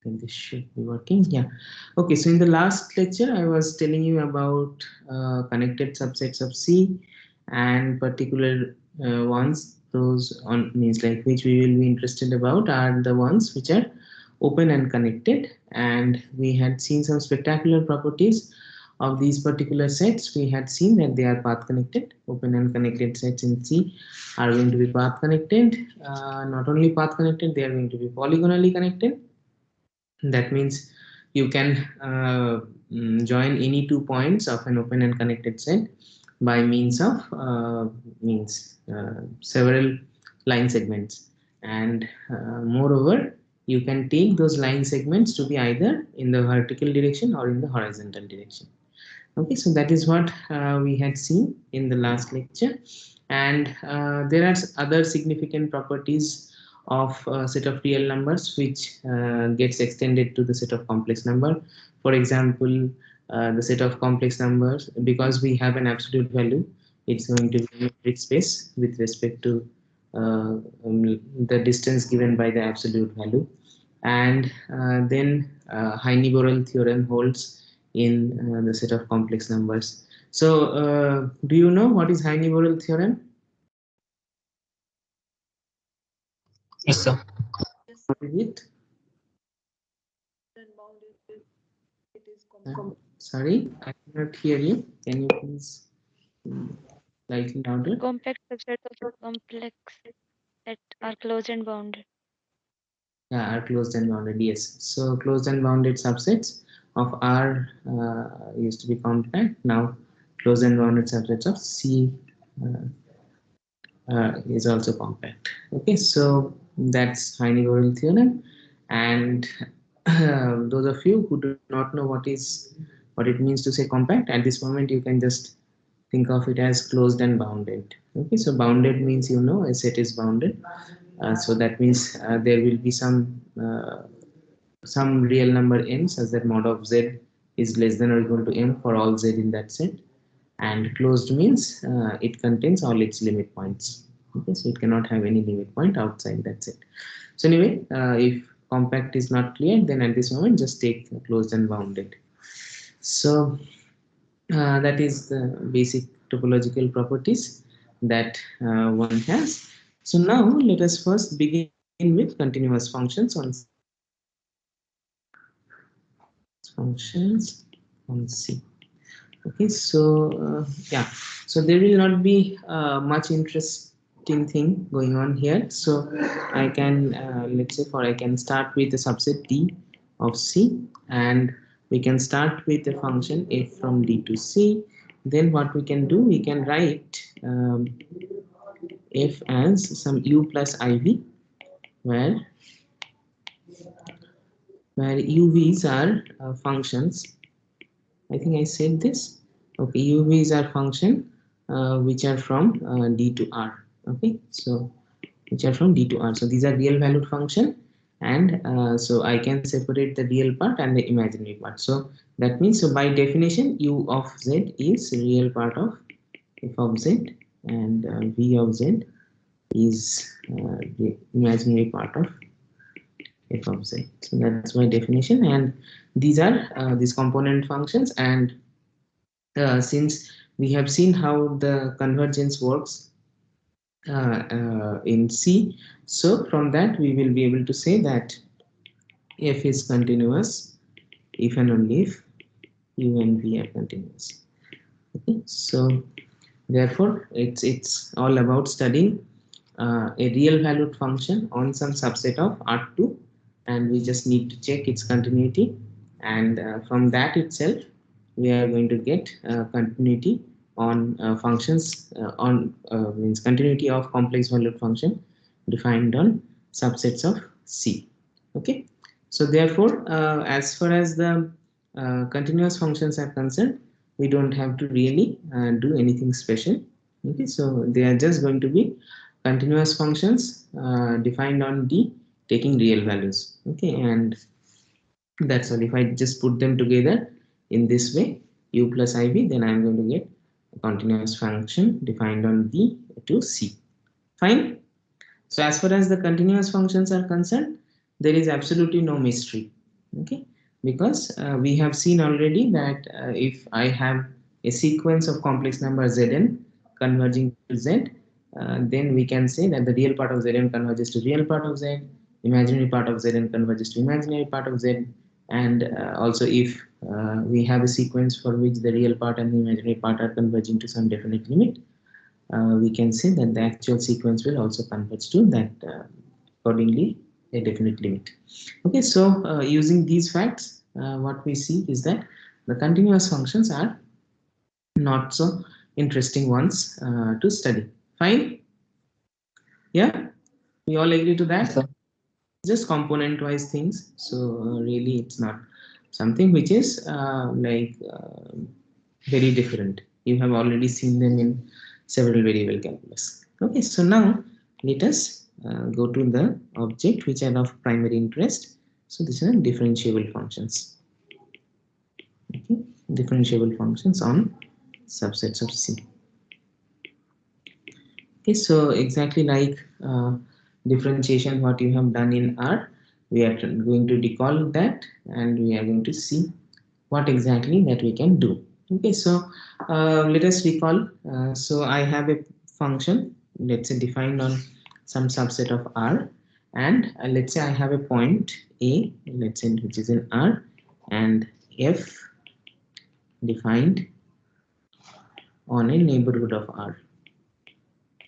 think this should be working. Yeah. Okay. So in the last lecture, I was telling you about connected subsets of C and particular ones. Those on means like which we will be interested about are the ones which are open and connected. And we had seen some spectacular properties of these particular sets. We had seen that they are path connected. Open and connected sets in C are going to be path connected. Not only path connected, they are going to be polygonally connected. That means you can join any 2 points of an open and connected set by means of several line segments, and moreover you can take those line segments to be either in the vertical direction or in the horizontal direction. Okay, so that is what we had seen in the last lecture, and there are other significant properties of a set of real numbers which gets extended to the set of complex number. For example, the set of complex numbers, because we have an absolute value, it's going to be metric space with respect to the distance given by the absolute value, and then Heine-Borel theorem holds in the set of complex numbers. So, do you know what is Heine-Borel theorem? Yes, sir. What is it? And bounded it is Sorry, I cannot hear you. Can you please slightly louder? Compact subsets of complex that are closed and bounded. Yeah, are closed and bounded. Yes. So closed and bounded subsets of R used to be compact. Now closed and bounded subsets of C uh, is also compact. Okay, so that's Heine-Borel theorem, and those of you who do not know what it means to say compact at this moment, you can just think of it as closed and bounded. Okay, so bounded means a set is bounded, so that means there will be some real number n such that mod of z is less than or equal to m for all z in that set, and closed means it contains all its limit points. Okay, so it cannot have any limit point outside that set. So anyway, if compact is not clear, then at this moment just take closed and bounded. So that is the basic topological properties that one has. So now let us first begin with continuous functions on C. Functions on C. Okay, so yeah, so there will not be much interesting thing going on here. So I can let's say I can start with the subset D of C, and we can start with the function f from D to C. Then what we can do, we can write f as some u plus iv, where uv's are functions. I think I said this. Okay, UVs are function which are from D to R. Okay, so which are from D to R. So these are real valued function, and so I can separate the real part and the imaginary part. So that means, so by definition, U of Z is real part of f of Z, and V of Z is the imaginary part of f of Z. So that's my definition, and these are these component functions. And since we have seen how the convergence works in C, so from that we will be able to say that f is continuous if and only if u and v are continuous. Okay, so therefore it's all about studying a real valued function on some subset of R2, and we just need to check its continuity, and from that itself we are going to get continuity on functions on means continuity of complex valued function defined on subsets of C. Okay, so therefore as far as the continuous functions are concerned, we don't have to really do anything special. Okay, so they are just going to be continuous functions defined on D taking real values. Okay, and that's all. If I just put them together in this way, u plus iv, then I'm going to get a continuous function defined on D to C. Fine. So as far as the continuous functions are concerned, there is absolutely no mystery. Okay, because we have seen already that if I have a sequence of complex number Zn converging to Z, then we can say that the real part of Zn converges to real part of Z, imaginary part of Zn converges to imaginary part of Z, and also if we have a sequence for which the real part and the imaginary part are converging to some definite limit, we can say that the actual sequence will also converge to that accordingly a definite limit. Okay, so using these facts, what we see is that the continuous functions are not so interesting ones to study. Fine? Yeah, we all agree to Yes, that. sir. Just component wise things. So really, it's not something which is very different. You have already seen them in several variable calculus. Okay, so now let us go to the object which are of primary interest. So these are differentiable functions. Okay, differentiable functions on subsets of C. Okay, so exactly like differentiation what you have done in R, we are going to recall that and we are going to see what exactly that we can do. Okay, so let us recall. So I have a function, let's say defined on some subset of R, and let's say I have a point A, let's say which is in R, and F defined on a neighborhood of R.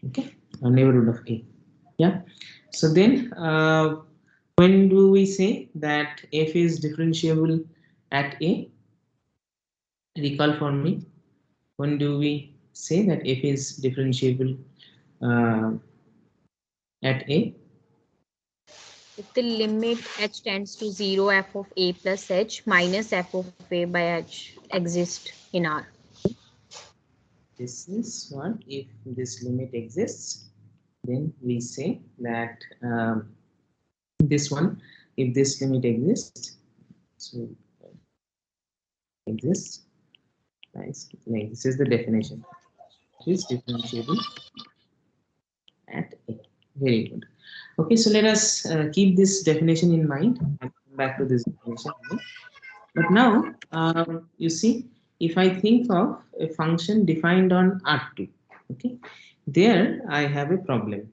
Okay, a neighborhood of A. Yeah. So then, when do we say that F is differentiable at A? Recall for me. When do we say that F is differentiable uh, at A? If the limit h tends to 0, f of a plus h minus f of a by h exist in R. This is what if this limit exists, then we say that this one, if this limit exists, so exists, nice, like this is the definition. It is differentiable at A. Very good. Okay, so let us keep this definition in mind and come back to this definition again. But now, you see, if I think of a function defined on R2, okay, there I have a problem.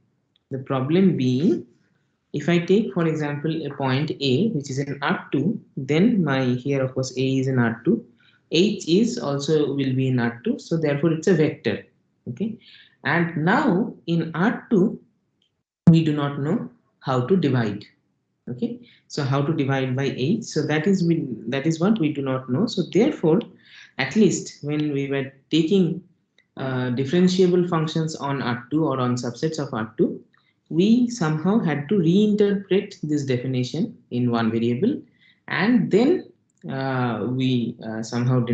The problem being, if I take, for example, a point A, which is in R2, then my here, of course, A is in R2, H is also will be in R2, so therefore it's a vector, okay. And now in R2, we do not know how to divide. Okay, so how to divide by 8, so that is what we do not know. So therefore, at least when we were taking differentiable functions on R2 or on subsets of R2, we somehow had to reinterpret this definition in one variable, and then we somehow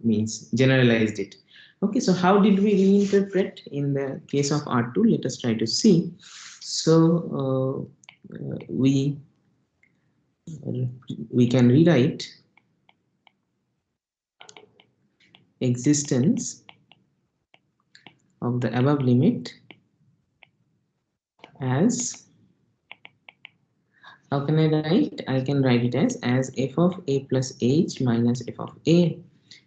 means generalized it. Okay, so how did we reinterpret in the case of R2? Let us try to see. So we can rewrite existence of the above limit as, how can I write? I can write it as f of a plus h minus f of a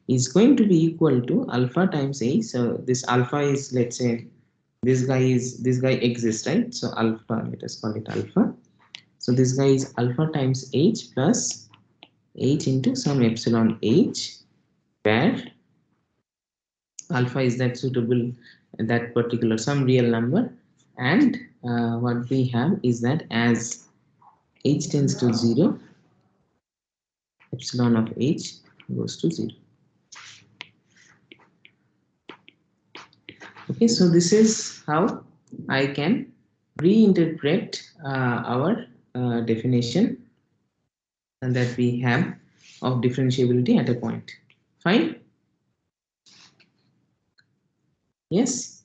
is going to be equal to alpha times a. So this alpha is, let's say, this guy exists, right? So alpha, let us call it alpha. So this guy is alpha times h plus h into some epsilon h, where alpha is that suitable, that particular some real number, and what we have is that as h tends to 0, epsilon of h goes to 0. Okay, so this is how I can reinterpret our definition that we have of differentiability at a point. Fine. Yes.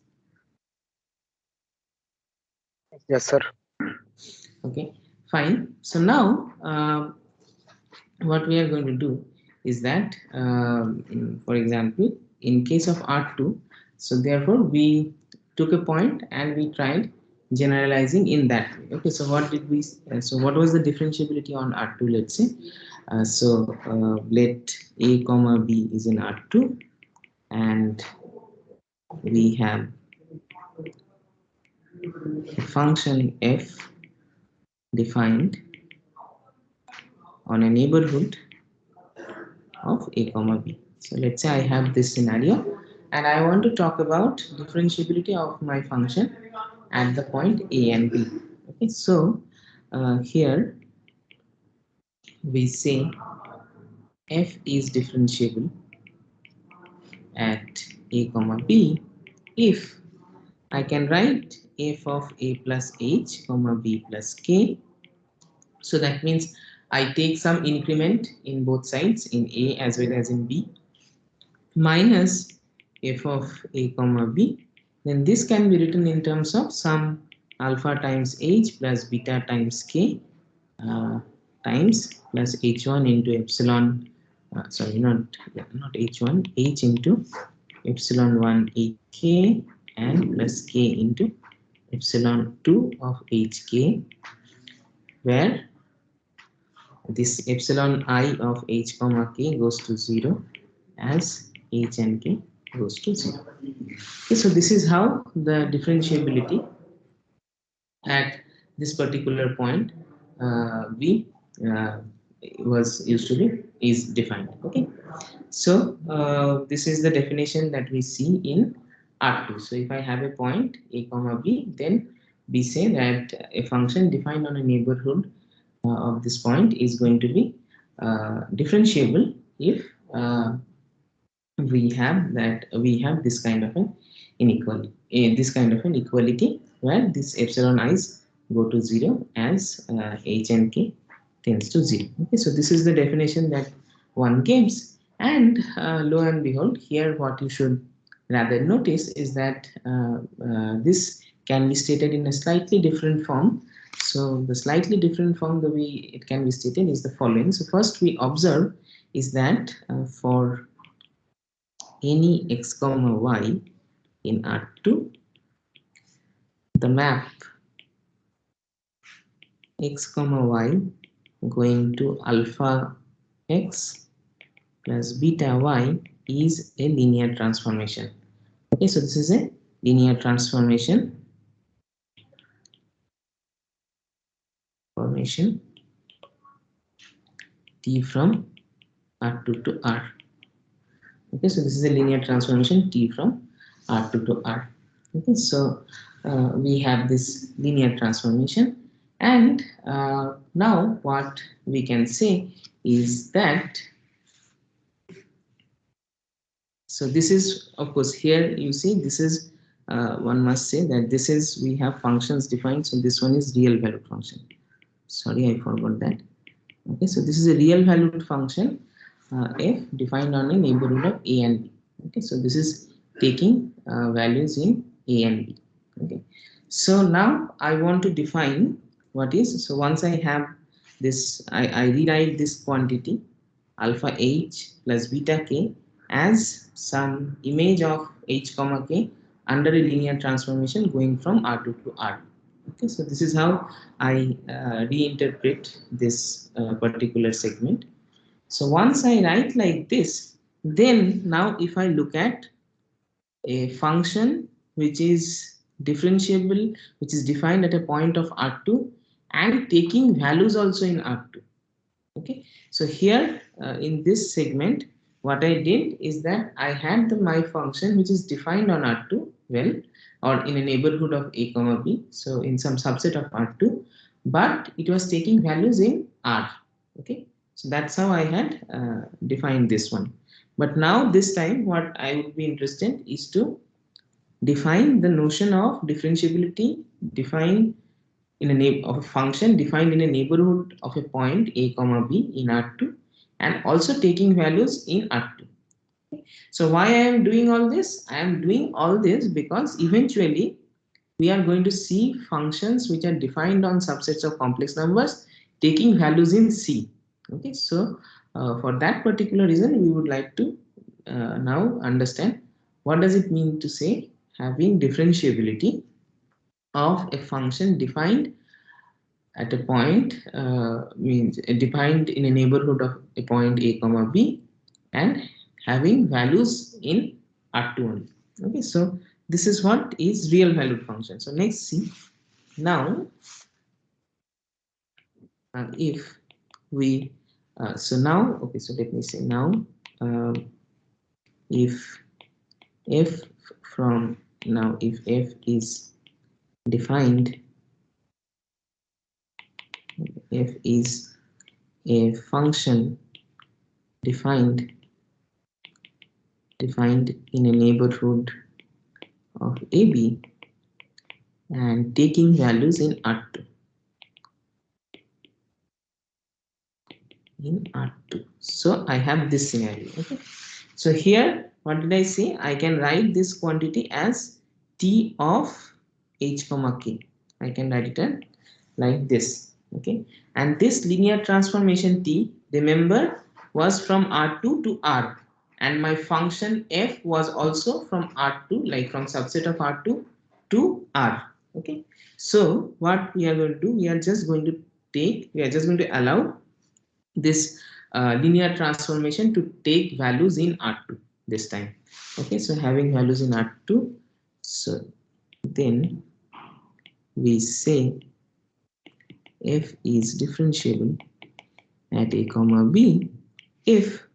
Yes, sir. Okay, fine. So now what we are going to do is that, for example, in case of R2, so therefore we took a point and we tried generalizing in that way. Okay, so what did we so what was the differentiability on R2? Let's say let a comma b is in R2, and we have a function f defined on a neighborhood of a comma b. So let's say I have this scenario and I want to talk about differentiability of my function at the point a and b. Okay, so here we say f is differentiable at a comma b if I can write f of a plus h comma b plus k. So that means I take some increment in both sides, in a as well as in b, minus f of a comma b. Then this can be written in terms of some alpha times h plus beta times k uh, times plus h1 into epsilon, sorry, not h1, h into epsilon 1 hk and plus k into epsilon 2 of hk, where this epsilon I of h comma k goes to 0 as h and k goes to 0. Okay, so this is how the differentiability at this particular point b uh, was used to be is defined. Okay, so this is the definition that we see in R2. So if I have a point a comma b, then we say that a function defined on a neighborhood of this point is going to be differentiable if we have this kind of an inequality, this kind of an equality where this epsilon i's go to 0 as h and k tends to 0. Okay, so this is the definition that one gives, and lo and behold, here what you should rather notice is that this can be stated in a slightly different form. So the slightly different form, the way it can be stated is the following. So first we observe is that for any x comma y in R2, the map x comma y going to alpha x plus beta y is a linear transformation. Okay, so this is a linear formation t from R2 to R. Okay, so this is a linear transformation t from R2 to R. Okay, so we have this linear transformation, and now what we can say is that, so this is, of course, here you see this is one must say that this is, we have functions defined, so this one is real valued function. Sorry, I forgot that. Okay, so this is a real valued function f defined on a neighborhood of a and b. Okay, so this is taking values in a and b. Okay, so now I want to define what is, so once I have this, I rewrite this quantity alpha h plus beta k as some image of h comma k under a linear transformation going from R2 to R. Okay, so this is how I reinterpret this particular segment. So once I write like this, then now if I look at a function which is differentiable, which is defined at a point of R2 and taking values also in R2. Okay, so here in this segment, what I did is that I had my function which is defined on R2, well, or in a neighborhood of a comma b, so in some subset of R2, but it was taking values in R. Okay, so that's how I had defined this one. But now this time what I would be interested is to define the notion of differentiability defined in of a function defined in a neighborhood of a point a comma b in R2, and also taking values in R2. So why I am doing all this? I am doing all this because eventually we are going to see functions which are defined on subsets of complex numbers taking values in C. Okay, so for that particular reason, we would like to now understand what does it mean to say having differentiability of a function defined at a point, means defined in a neighborhood of a point a comma b, and having values in R2 only. Okay, so this is what is real valued function. So next, see now, if we so now, okay, so let me say now, uh, if f from now, if f is defined, f is a function defined in a neighborhood of AB and taking values in R2, so I have this scenario. Okay, so here what did I say? I can write this quantity as t of h comma k. I can write it like this. Okay, and this linear transformation t, remember, was from R2 to R, and my function f was also from R2, like from subset of R2 to R. Okay, so what we are going to do, we are just going to allow this linear transformation to take values in R2 this time. Okay, so having values in R2, so then we say f is differentiable at a comma b if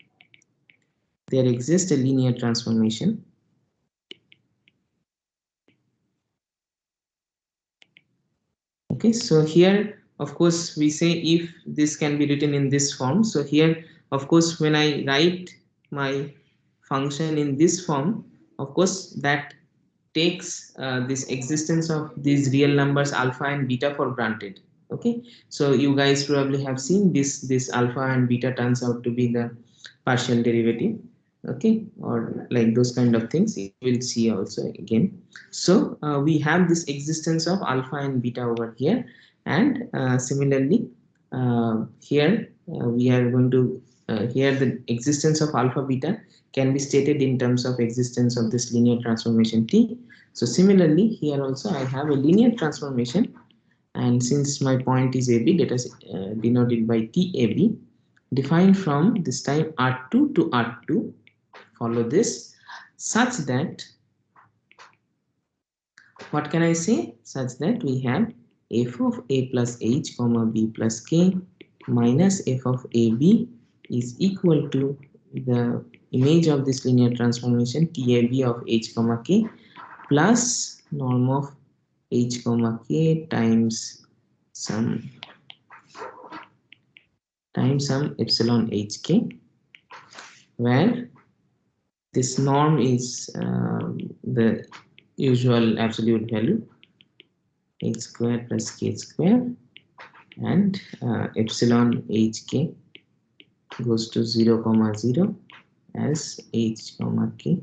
there exists a linear transformation Okay, so here of course we say if this can be written in this form. So here of course when I write my function in this form, of course that takes this existence of these real numbers alpha and beta for granted. Okay, so you guys probably have seen this alpha and beta turns out to be the partial derivative. Okay, or like those kind of things you will see also again. So we have this existence of alpha and beta over here, and similarly here we are going to here the existence of alpha beta can be stated in terms of existence of this linear transformation t. So similarly here also I have a linear transformation, and since my point is AB, let us denote it by TAB, defined from this time R2 to R2. Follow this such that, what can I say? Such that we have f of a plus h comma b plus k minus f of ab is equal to the image of this linear transformation tab of h comma k plus norm of h comma k times some epsilon hk, where this norm is the usual absolute value h square plus k square, and epsilon hk goes to 0 comma 0 as h comma k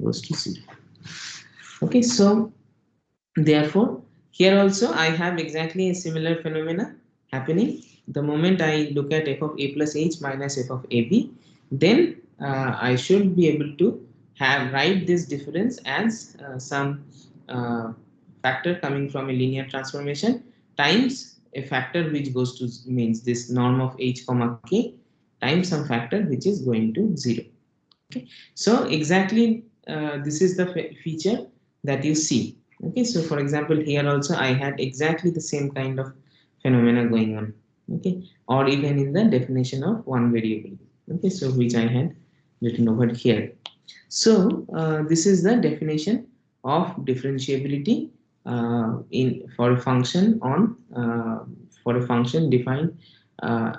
goes to 0. Okay, so therefore here also I have exactly a similar phenomena happening. The moment I look at f of a plus h minus f of ab, then I should be able to have write this difference as some uh, factor coming from a linear transformation times a factor which goes to, means this norm of h comma k times some factor which is going to 0. Okay, so exactly this is the feature that you see. Okay, so for example here also I had exactly the same kind of phenomena going on. Okay, or even in the definition of one variable. Okay, so which I had written over here. So this is the definition of differentiability in for a function on for a function defined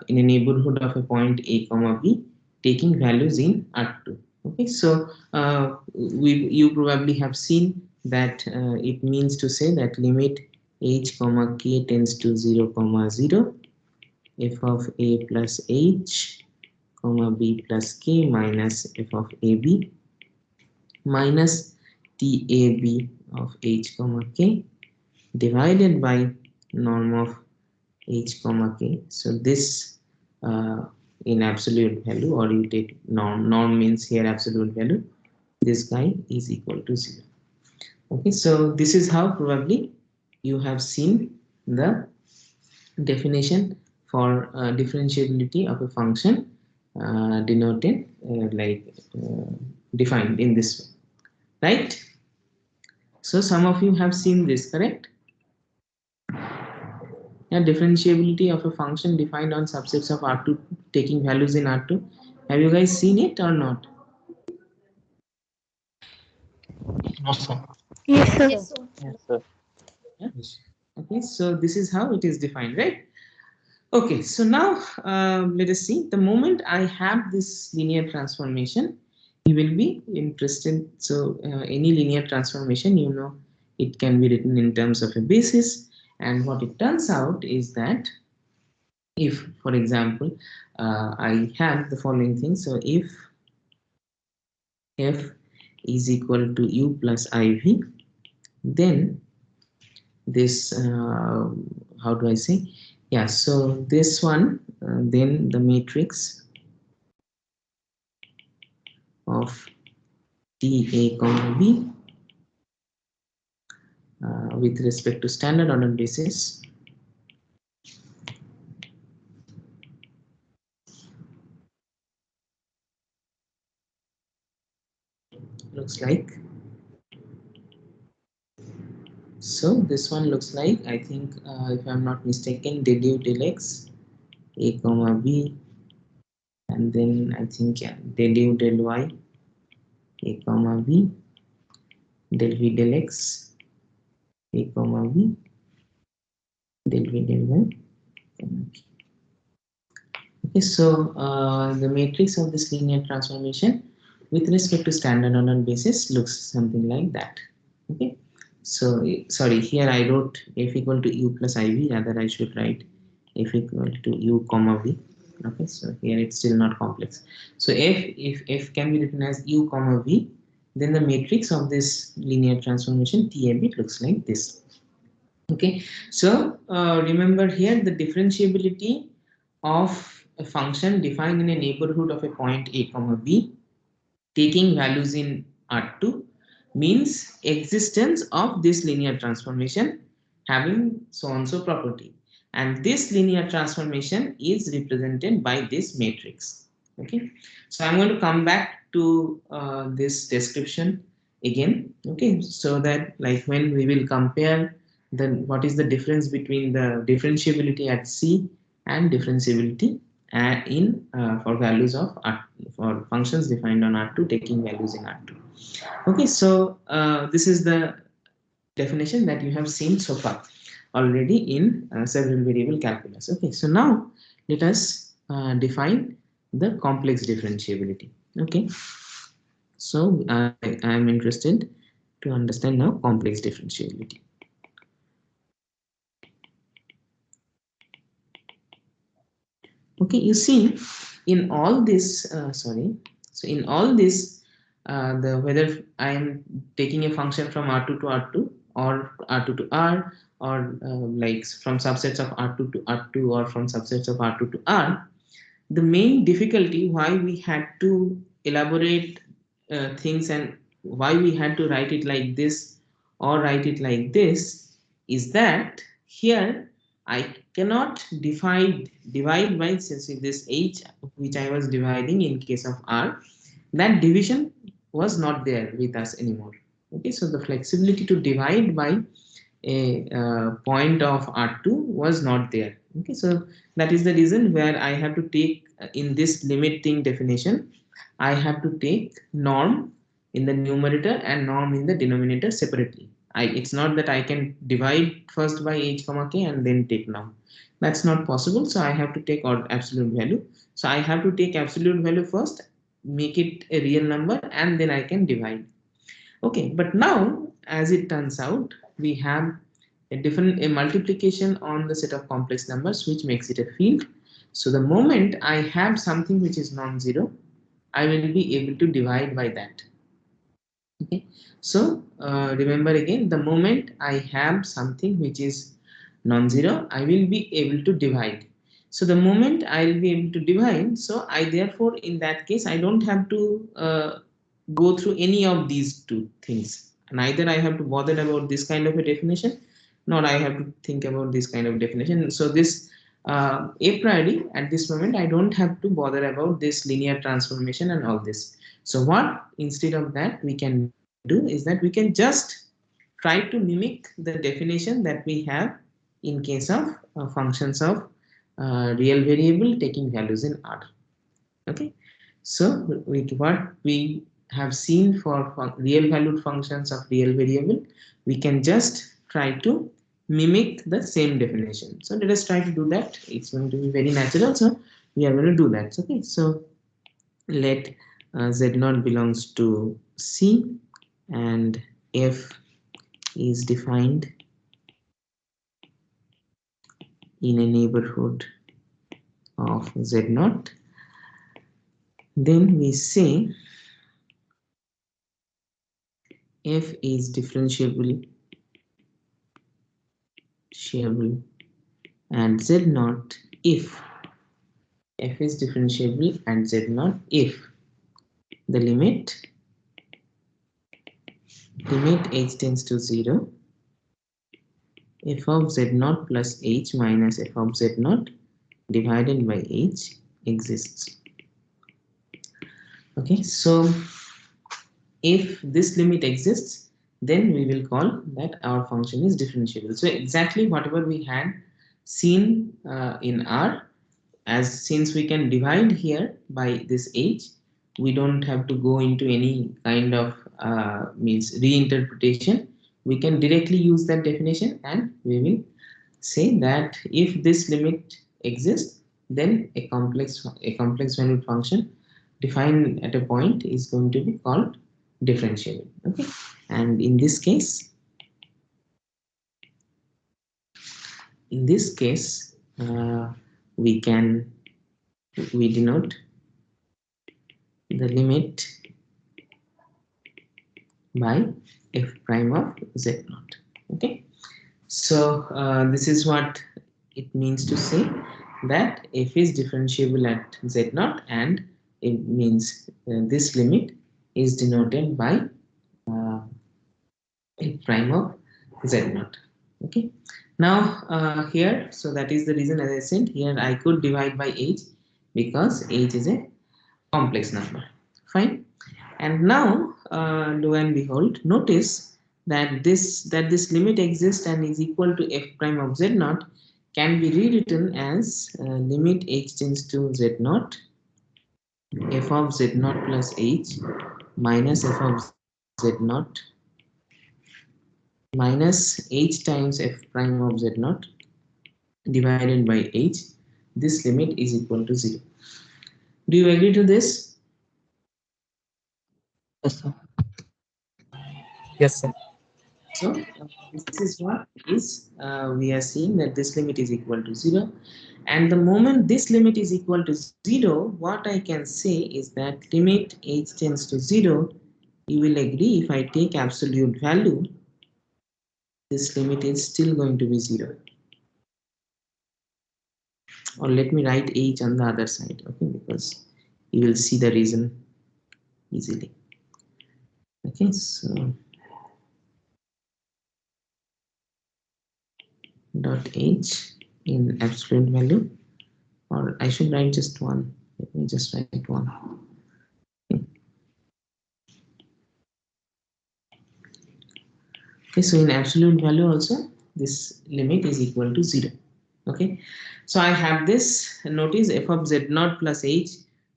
in a neighborhood of a point a comma b taking values in R2. Okay, so you probably have seen that it means to say that limit h comma k tends to 0 comma 0 f of a plus h comma b plus k minus f of ab minus tab of h comma k divided by norm of h comma k. So this in absolute value, or you take norm means here absolute value, this guy is equal to 0. Okay, so this is how probably you have seen the definition for differentiability of a function denoted defined in this way, right? So some of you have seen this, correct? Yeah, differentiability of a function defined on subsets of R2 taking values in R2. Have you guys seen it or not? No, sir. Yes, sir. Yes, sir. Yes, sir. Yeah. Okay, so this is how it is defined, right? Okay, so now let us see. The moment I have this linear transformation, you will be interested. So any linear transformation, you know, it can be written in terms of a basis. And what it turns out is that if, for example, I have the following thing. So if f is equal to u plus iv, then this how do I say? Yeah, so this one, then the matrix of t a comma b with respect to standard order basis looks like. So this one looks like, I think, if I'm not mistaken, del u del x a comma b, and then I think, yeah, del u del y a comma b, del v del x a comma b, del v del y comma b. Okay, so the matrix of this linear transformation with respect to standard order basis looks something like that. Okay, so sorry, here I wrote f equal to u plus iv, rather I should write f equal to u comma v. Okay, so here it's still not complex. So if f can be written as u comma v, then the matrix of this linear transformation tab looks like this. Okay, so remember here the differentiability of a function defined in a neighborhood of a point a comma b taking values in R2 means existence of this linear transformation having so and so property, and this linear transformation is represented by this matrix. Okay, so I'm going to come back to this description again. Okay, so that like when we will compare then what is the difference between the differentiability at C and differentiability in for values of R, for functions defined on R2 taking values in R2. Okay, so this is the definition that you have seen so far already in several variable calculus. Okay, so now let us define the complex differentiability. Okay, so I am interested to understand now complex differentiability. Okay, you see in all this so in all this the whether I am taking a function from R2 to R2 or R2 to R, or like from subsets of R2 to R2 or from subsets of R2 to R, the main difficulty why we had to elaborate things and why we had to write it like this or write it like this is that here I cannot divide by this h which I was dividing in case of R, that division was not there with us anymore. Okay, so the flexibility to divide by a point of R2 was not there. Okay, so that is the reason where I have to take in this limiting definition, I have to take norm in the numerator and norm in the denominator separately. It's not that I can divide first by h comma k and then take norm. That's not possible. So I have to take absolute value. So I have to take absolute value first, make it a real number, and then I can divide. Okay, but now as it turns out, we have a multiplication on the set of complex numbers which makes it a field. So the moment I have something which is non-zero, I will be able to divide by that. Okay, so remember again, the moment I have something which is non-zero, I will be able to divide. So the moment I will be able to divide, so I therefore in that case I don't have to go through any of these two things. Neither I have to bother about this kind of a definition, not I have to think about this kind of definition. So this a priori at this moment I don't have to bother about this linear transformation and all this. So what instead of that we can do is that we can just try to mimic the definition that we have in case of functions of real variable taking values in R. Okay, so what we have seen for real valued functions of real variable, we can just try to mimic the same definition. So let us try to do that. It's going to be very natural, so we are going to do that. Okay, so let z naught belongs to C and f is defined in a neighborhood of z naught. Then we say f is differentiable and z naught if f is differentiable and z naught if the limit h tends to 0, f of z naught plus h minus f of z naught divided by h exists. Okay, so if this limit exists, then we will call that our function is differentiable. So exactly whatever we had seen in R, as since we can divide here by this h, we don't have to go into any kind of means reinterpretation. We can directly use that definition and we will say that if this limit exists, then a complex valued function defined at a point is going to be called differentiable. Okay, and in this case we can we denote the limit by f prime of z naught. Okay, so this is what it means to say that f is differentiable at z naught, and it means this limit is denoted by uh, f prime of z naught. Okay, now here, so that is the reason, as I said, here I could divide by h because h is a complex number. Fine. And now, lo and behold, notice that this limit exists and is equal to f prime of z naught can be rewritten as limit h tends to z naught f of z naught plus h minus f of z naught minus h times f prime of z naught divided by h. This limit is equal to 0. Do you agree to this? Yes, sir. Yes, sir. So this is what is we are seeing that this limit is equal to 0, and the moment this limit is equal to 0, what I can say is that limit h tends to 0, you will agree, if I take absolute value, this limit is still going to be 0. Or let me write h on the other side, okay, because you will see the reason easily. Okay, so dot h in absolute value, or I should write just one. Let me just write one. Okay, so in absolute value also this limit is equal to 0. Okay, so I have this, notice f of z naught plus h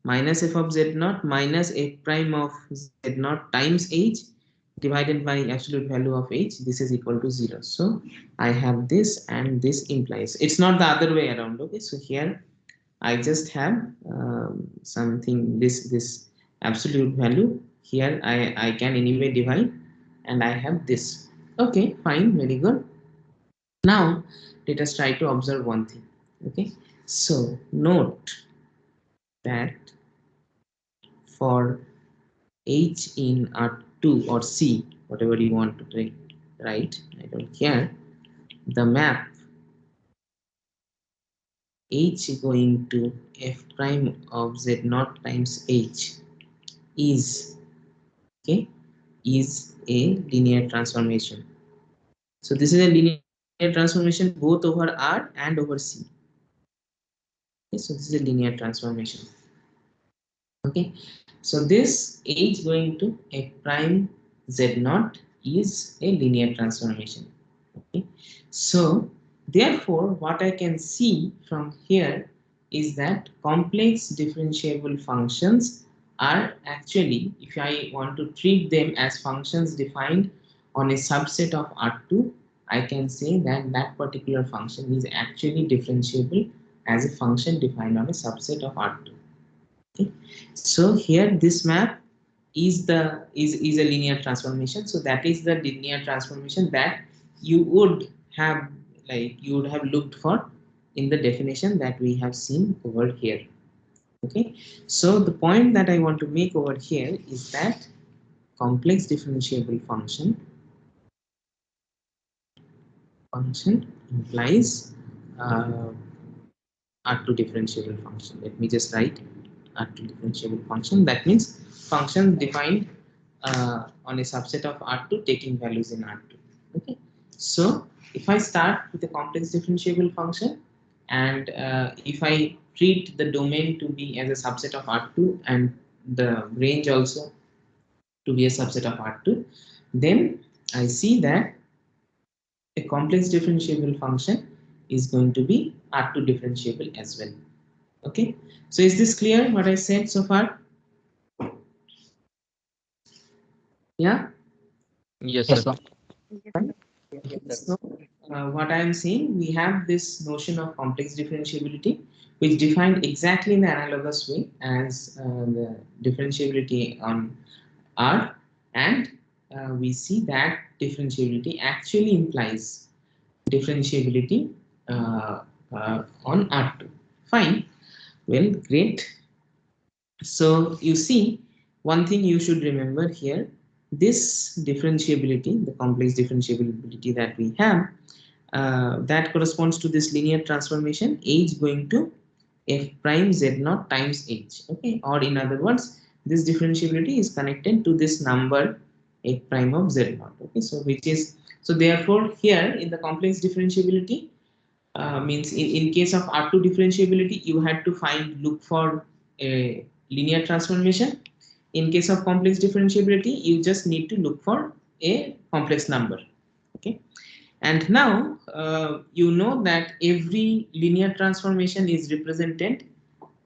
minus f of z naught minus f prime of z naught times h divided by absolute value of h, this is equal to 0. So I have this, and this implies it's not the other way around. Okay, so here I just have something, this absolute value here I can anyway divide, and I have this. Okay, fine, very good. Now let us try to observe one thing. Okay, so note that for h in R2 or C, whatever you want to write, I don't care, the map h going to f prime of z naught times h is, okay, is a linear transformation. So this is a linear linear transformation both over R and over C. Okay, so this is a linear transformation. Okay, so this H going to F prime Z naught is a linear transformation. Okay, so therefore what I can see from here is that complex differentiable functions are actually, if I want to treat them as functions defined on a subset of R2, I can say that that particular function is actually differentiable as a function defined on a subset of R2. Okay, so here this map is a linear transformation, so that is the linear transformation that you would have, like you would have looked for in the definition that we have seen over here. Okay, so the point that I want to make over here is that complex differentiable function implies R2 differentiable function. Let me just write R2 differentiable function. That means function defined on a subset of R2 taking values in R2. Okay. So if I start with a complex differentiable function and if I treat the domain to be as a subset of R2 and the range also to be a subset of R2, then I see that a complex differentiable function is going to be R2 differentiable as well. Okay, so is this clear what I said so far? Yeah. Yes, Yes, sir. sir. Yes, Right. sir. So what I am saying, we have this notion of complex differentiability, which defined exactly in the analogous way as the differentiability on R, and we see that differentiability actually implies differentiability on R2. Fine. Well, great. So you see, one thing you should remember here, this differentiability, the complex differentiability that we have, that corresponds to this linear transformation H going to F prime Z naught times H. Okay, or in other words, this differentiability is connected to this number F prime of Z naught. Okay, so which is, so therefore here in the complex differentiability, means in case of R2 differentiability, you had to look for a linear transformation. In case of complex differentiability, you just need to look for a complex number. Okay, and now you know that every linear transformation is represented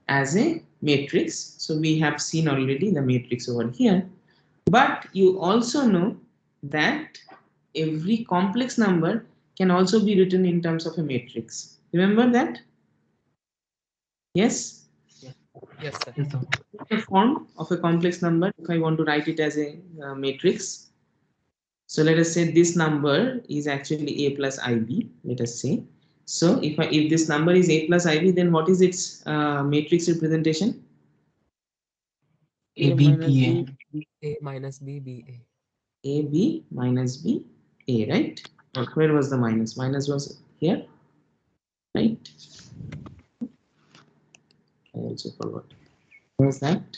as a matrix. So we have seen already the matrix over here, but you also know that every complex number can also be written in terms of a matrix. Remember that? Yes. Yes, sir. Yes, sir. The form of a complex number, if I want to write it as a matrix, so let us say this number is actually a plus ib, let us say. So if this number is a plus ib, then what is its matrix representation? A, B, P, A minus B, B, A. A b minus b a, right? Or where was the minus? Minus was here, right? I also forgot. Where was that?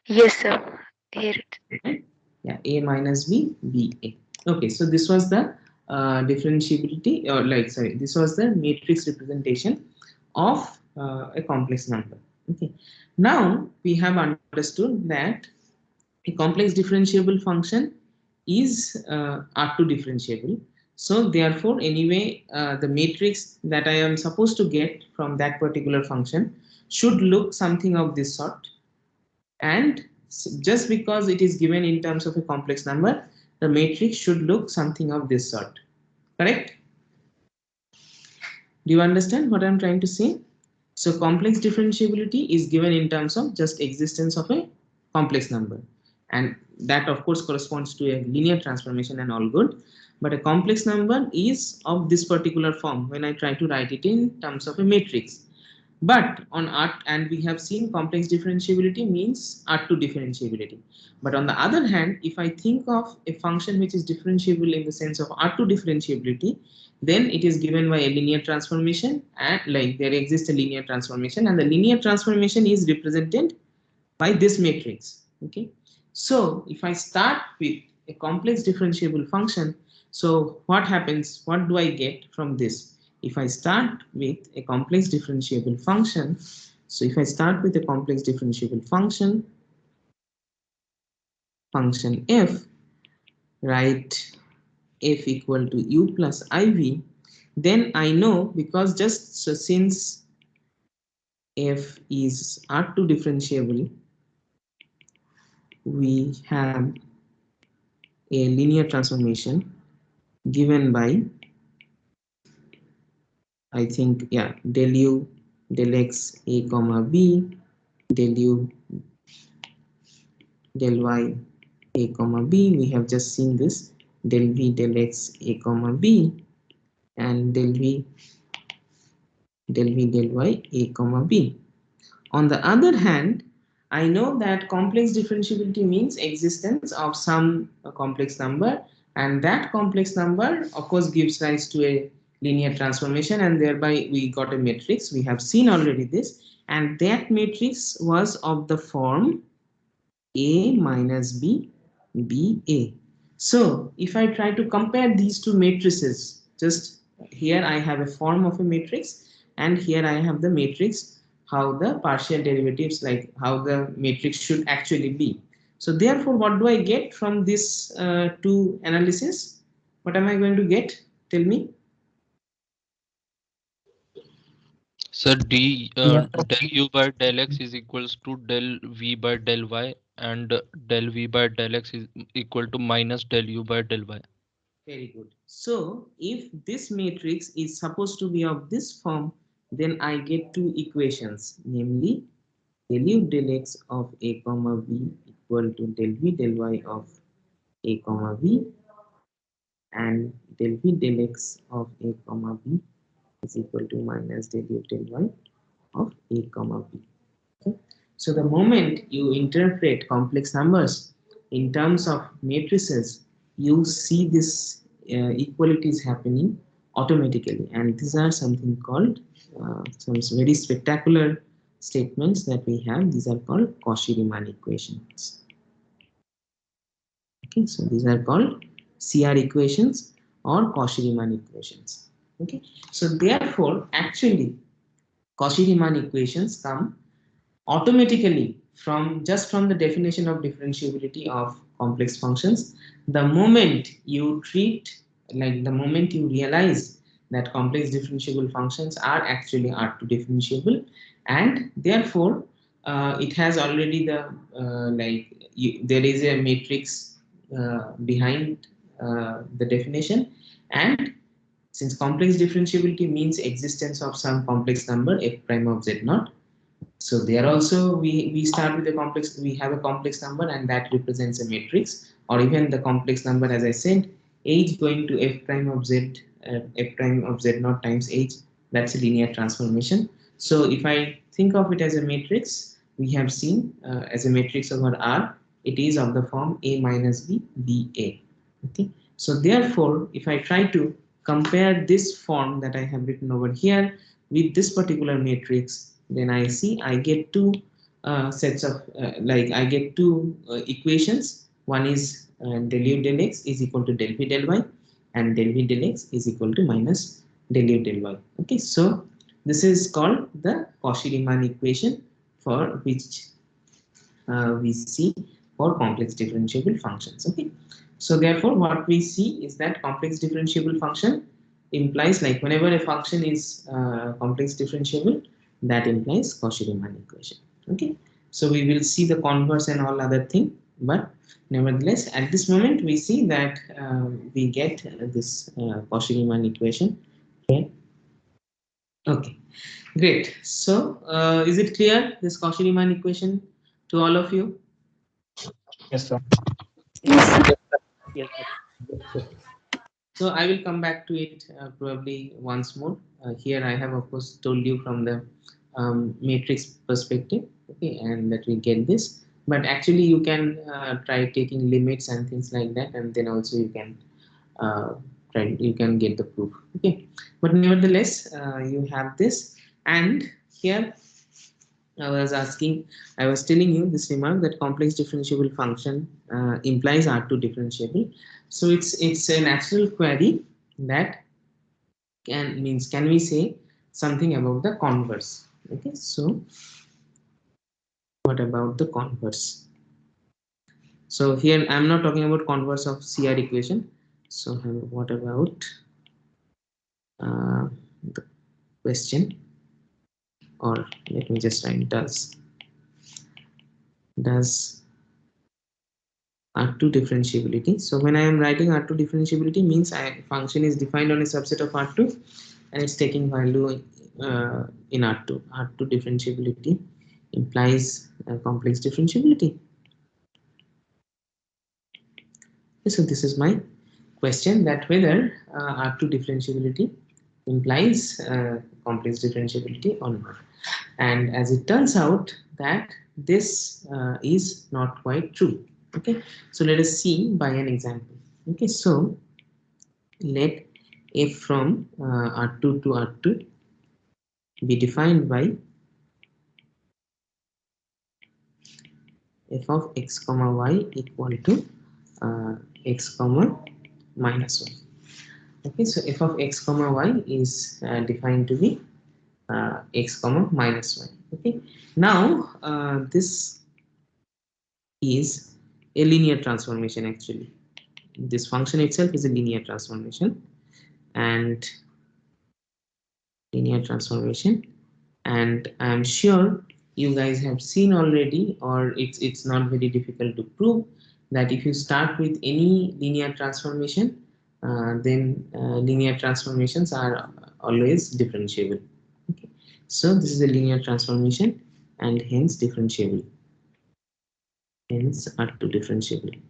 Yes, sir. Here it. Right? Yeah, a minus b, b a. Okay, so this was the differentiability, or like, sorry, this was the matrix representation of a complex number. Okay, now we have understood that a complex differentiable function is R2 differentiable. So therefore, anyway, the matrix that I am supposed to get from that particular function should look something of this sort. And just because it is given in terms of a complex number, the matrix should look something of this sort. Correct? Do you understand what I'm trying to say? So complex differentiability is given in terms of just existence of a complex number. And that of course corresponds to a linear transformation and all good. But a complex number is of this particular form when I try to write it in terms of a matrix. But on R, and we have seen complex differentiability means R2 differentiability. But on the other hand, if I think of a function which is differentiable in the sense of R2 differentiability, then it is given by a linear transformation, and like there exists a linear transformation, and the linear transformation is represented by this matrix. Okay, so if I start with a complex differentiable function, So what happens? What do I get from this? If I start with a complex differentiable function, so if I start with a complex differentiable function f, write f equal to u plus iv, then I know, because just so since f is R2 differentiable, we have a linear transformation given by, I think, yeah, del u del x a comma b, del u del y a comma b. We have just seen this, del v del x a comma b, and del v del y a comma b. On the other hand, I know that complex differentiability means existence of some complex number, and that complex number, of course, gives rise to a linear transformation, and thereby we got a matrix. We have seen already this, and that matrix was of the form A minus B, B, A. So if I try to compare these two matrices, just here I have a form of a matrix, and here I have the matrix, how the partial derivatives, like how the matrix should actually be. So therefore, what do I get from this two analysis? What am I going to get? Tell me. Sir, d Yeah. del u by del x is equals to del v by del y, and del v by del x is equal to minus del u by del y. Very good. So if this matrix is supposed to be of this form, then I get two equations, namely del u del x of a comma b equal to del v del y of a comma b, and del v del x of a comma b is equal to minus del u del y of a comma b. Okay. So the moment you interpret complex numbers in terms of matrices, you see this equalities happening automatically, and these are something called some very spectacular statements that we have. These are called Cauchy-Riemann equations. Okay, so these are called CR equations or Cauchy-Riemann equations. Okay, so therefore, actually, Cauchy-Riemann equations come automatically from just from the definition of differentiability of complex functions. The moment you treat, like the moment you realize that complex differentiable functions are actually R2 differentiable, and therefore it has already the there is a matrix behind the definition, and since complex differentiability means existence of some complex number f prime of z naught, so there also we start with a complex, we have a complex number, and that represents a matrix, or even the complex number, as I said, h going to f prime of z, f prime of z naught times h, that's a linear transformation. So if I think of it as a matrix, we have seen as a matrix over R, it is of the form A minus B, B A. Okay. So therefore, if I try to compare this form that I have written over here with this particular matrix, then I see I get two sets of I get two equations. One is del u del x is equal to del v del y, and del v del x is equal to minus del u del y. Okay, so this is called the Cauchy-Riemann equation, for which we see for complex differentiable functions. Okay, so therefore what we see is that complex differentiable function implies, like whenever a function is complex differentiable, that implies Cauchy-Riemann equation. Okay, so we will see the converse and all other thing, but nevertheless at this moment we see that we get this Cauchy-Riemann equation here. Okay, great. So is it clear, this Cauchy-Riemann equation, to all of you? Yes, sir. Yes, sir. Yes, sir. So I will come back to it probably once more. Here I have of course told you from the matrix perspective, okay, and that we get this. But actually you can try taking limits and things like that, and then also you can uh, you can get the proof. Okay, but nevertheless you have this, and here I was telling you this remark that complex differentiable function implies R2 differentiable. So it's a natural query that can we say something about the converse? Okay, so what about the converse? So here I'm not talking about converse of CR equation. So what about the question, or let me just write does R2 differentiability. So when I am writing R2 differentiability means function is defined on a subset of R2 and it's taking value in R2. R2 differentiability implies complex differentiability. So this is my question, that whether R2 differentiability implies complex differentiability or not. And as it turns out that this is not quite true. Okay, so let us see by an example. Okay, so let f from R2 to R2 be defined by f of x comma y equal to x comma minus 1. Okay, so f of x comma y is defined to be x comma minus 1. Okay, now this is a linear transformation. Actually, this function itself is a linear transformation, and linear transformation and I'm sure you guys have seen already, or it's not very difficult to prove that if you start with any linear transformation, then linear transformations are always differentiable. Okay, so this is a linear transformation and hence differentiable, hence R2 differentiable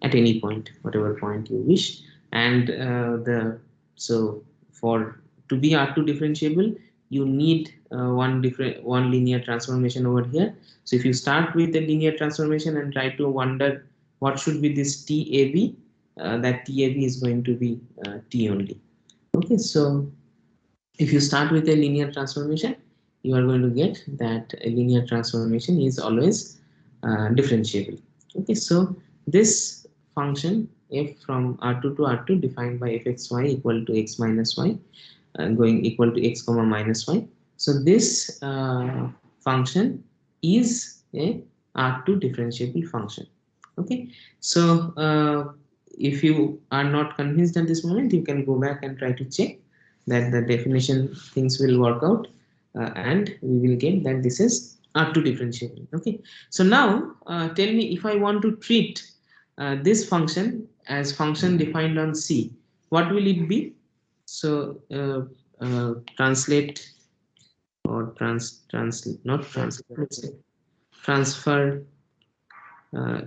at any point, whatever point you wish. And the so for to be R2 differentiable, you need one linear transformation over here. So if you start with the linear transformation and try to wonder what should be this TAB, that TAB is going to be T only. Okay, so if you start with a linear transformation, you are going to get that a linear transformation is always differentiable. Okay, so this function f from R2 to R2 defined by fxy equal to x minus y going equal to x comma minus y. So this function is a R2 differentiable function. Okay, so if you are not convinced at this moment, you can go back and try to check that the definition things will work out, and we will get that this is R2 differentiable. Okay, so now tell me, if I want to treat this function as function defined on C, what will it be? So translate or translate, not translate, let's say transfer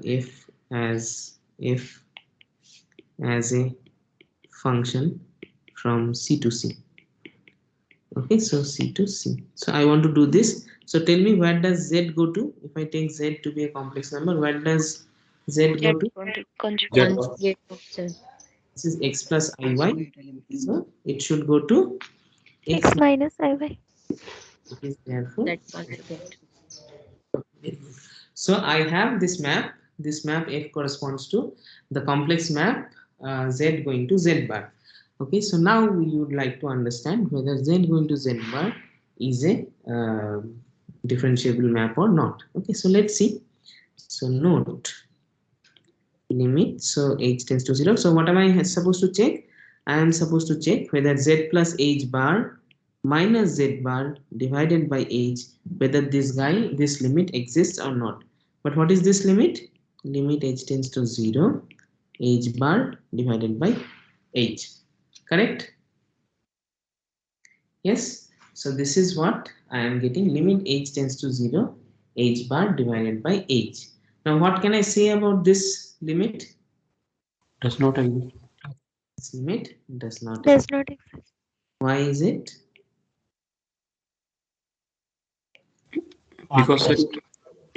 if as a function from C to C. Okay, so C to C. So I want to do this. So tell me, where does Z go to? If I take Z to be a complex number, where does Z Z go to? conjugate. Conjugate of Z. This is x plus iy. So it should go to x. X minus IY. It is therefore. That conjugate. So I have this map. This map F corresponds to the complex map Z going to Z bar. Okay, so now we would like to understand whether Z going to Z bar is a differentiable map or not. Okay, so let's see. So note limit, so h tends to 0. So what am I supposed to check? I am supposed to check whether Z plus h bar minus Z bar divided by h, whether this limit exists or not. But what is this limit? Limit h tends to 0, h bar divided by h. Correct? Yes. So this is what I am getting, limit h tends to 0, h bar divided by h. Now what can I say about this limit? Does not exist. This limit does not Does exist. not exist. Why is it? Because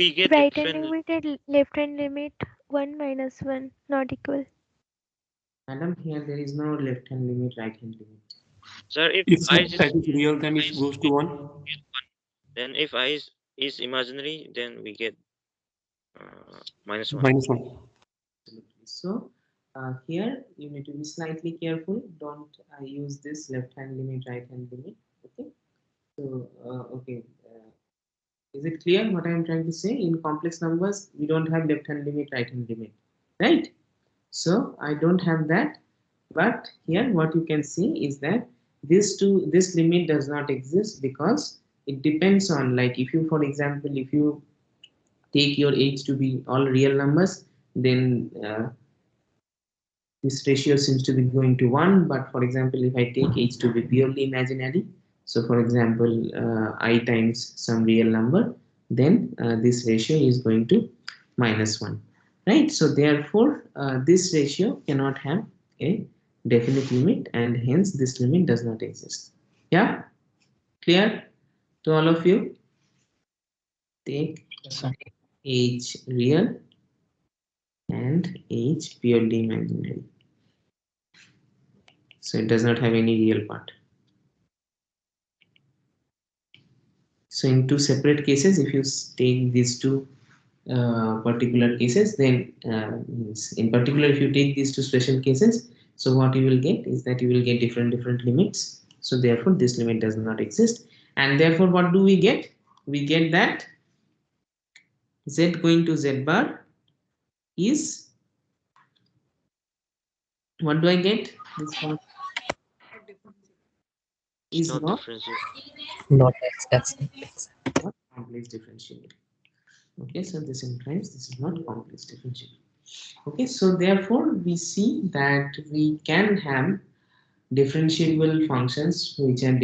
We get Right hand different. limit and left hand limit 1 minus 1 not equal. Madam, here there is no left hand limit, right hand limit. Sir, if if I that just is real, then it goes to 1. Then if is imaginary, then we get -1. -1. Absolutely. So here you need to be slightly careful. Don't use this left hand limit, right hand limit. Okay. So okay. Is it clear what I am trying to say? In complex numbers, we don't have left hand limit, right hand limit, right? So I don't have that. But here what you can see is that this limit does not exist because it depends on, like, if you, for example, if you take your age to be all real numbers, then this ratio seems to be going to 1. But for example, if I take h to be purely imaginary, so for example, I times some real number, then this ratio is going to -1, right? So therefore this ratio cannot have a definite limit, and hence this limit does not exist. Yeah, clear to all of you? Take Yes, sir. h real and h purely imaginary, so it does not have any real part. So in two separate cases, if you take these two particular cases, then in particular, if you take these two special cases, so what you will get is that you will get different limits. So therefore, this limit does not exist, and therefore, what do we get? We get that z going to z bar is, what do I get? This one Not differentiable. It's is not not differentiable. Not X. complex differentiable. Okay, so this implies this is not complex differentiable. Okay, so therefore we see that we can have differentiable functions which are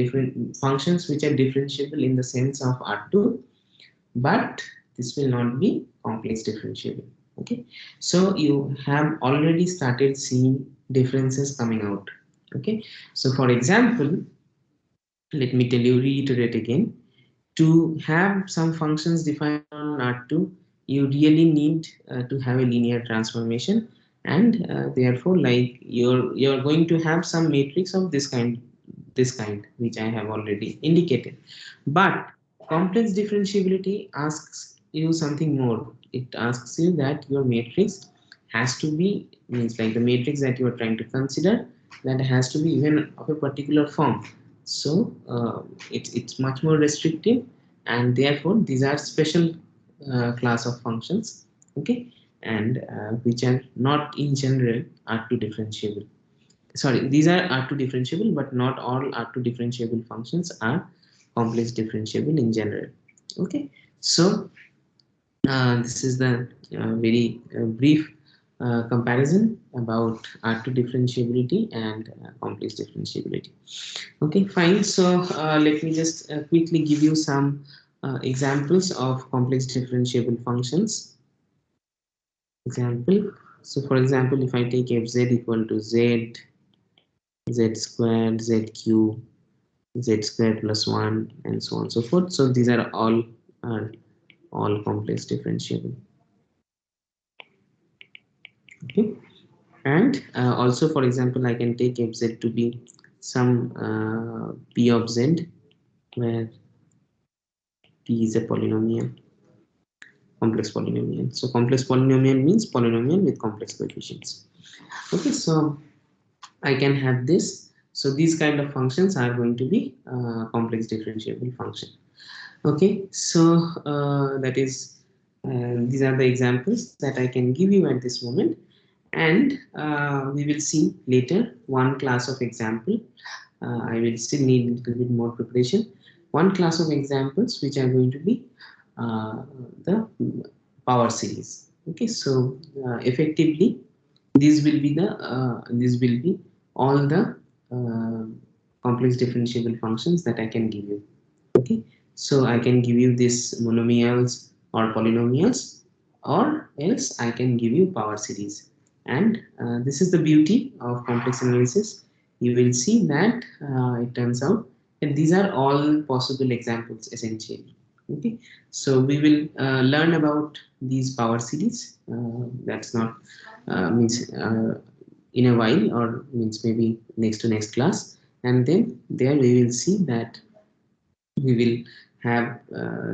differentiable in the sense of R2, but this will not be complex differentiable. Okay, so you have already started seeing differences coming out. Okay, so for example, let me reiterate again. To have some functions defined on R2, you really need to have a linear transformation, and therefore, like, you're going to have some matrix of this kind, which I have already indicated. But complex differentiability asks you something more. It asks you that your matrix has to be, means like the matrix that you are trying to consider, that has to be even of a particular form. So it's much more restrictive, and therefore these are special class of functions. Okay, and which are not in general R2 differentiable. Sorry, these are R2 differentiable, but not all R2 differentiable functions are complex differentiable in general. Okay, so this is the very brief comparison about R2 differentiability and complex differentiability. Okay, fine. So let me just quickly give you some examples of complex differentiable functions. Example. So for example, if I take fz equal to z squared, z cube, z squared plus 1, and so on and so forth. So these are all complex differentiable. Okay, and also, for example, I can take fz to be some p of z, where p is a polynomial, complex polynomial. So complex polynomial means polynomial with complex coefficients. Okay, so I can have this. So these kind of functions are going to be complex differentiable function. Okay, so that is these are the examples that I can give you at this moment, and we will see later one class of example. I will still need a little bit more preparation. One class of examples which are going to be the power series. Okay, so effectively, these will be all the uh, complex differentiable functions that I can give you. Okay, so I can give you this monomials or polynomials, or else I can give you power series. And this is the beauty of complex analysis. You will see that it turns out that these are all possible examples essentially. Okay, so we will learn about these power series. That's not means in a while, or means maybe next to next class, and then there we will see that we will have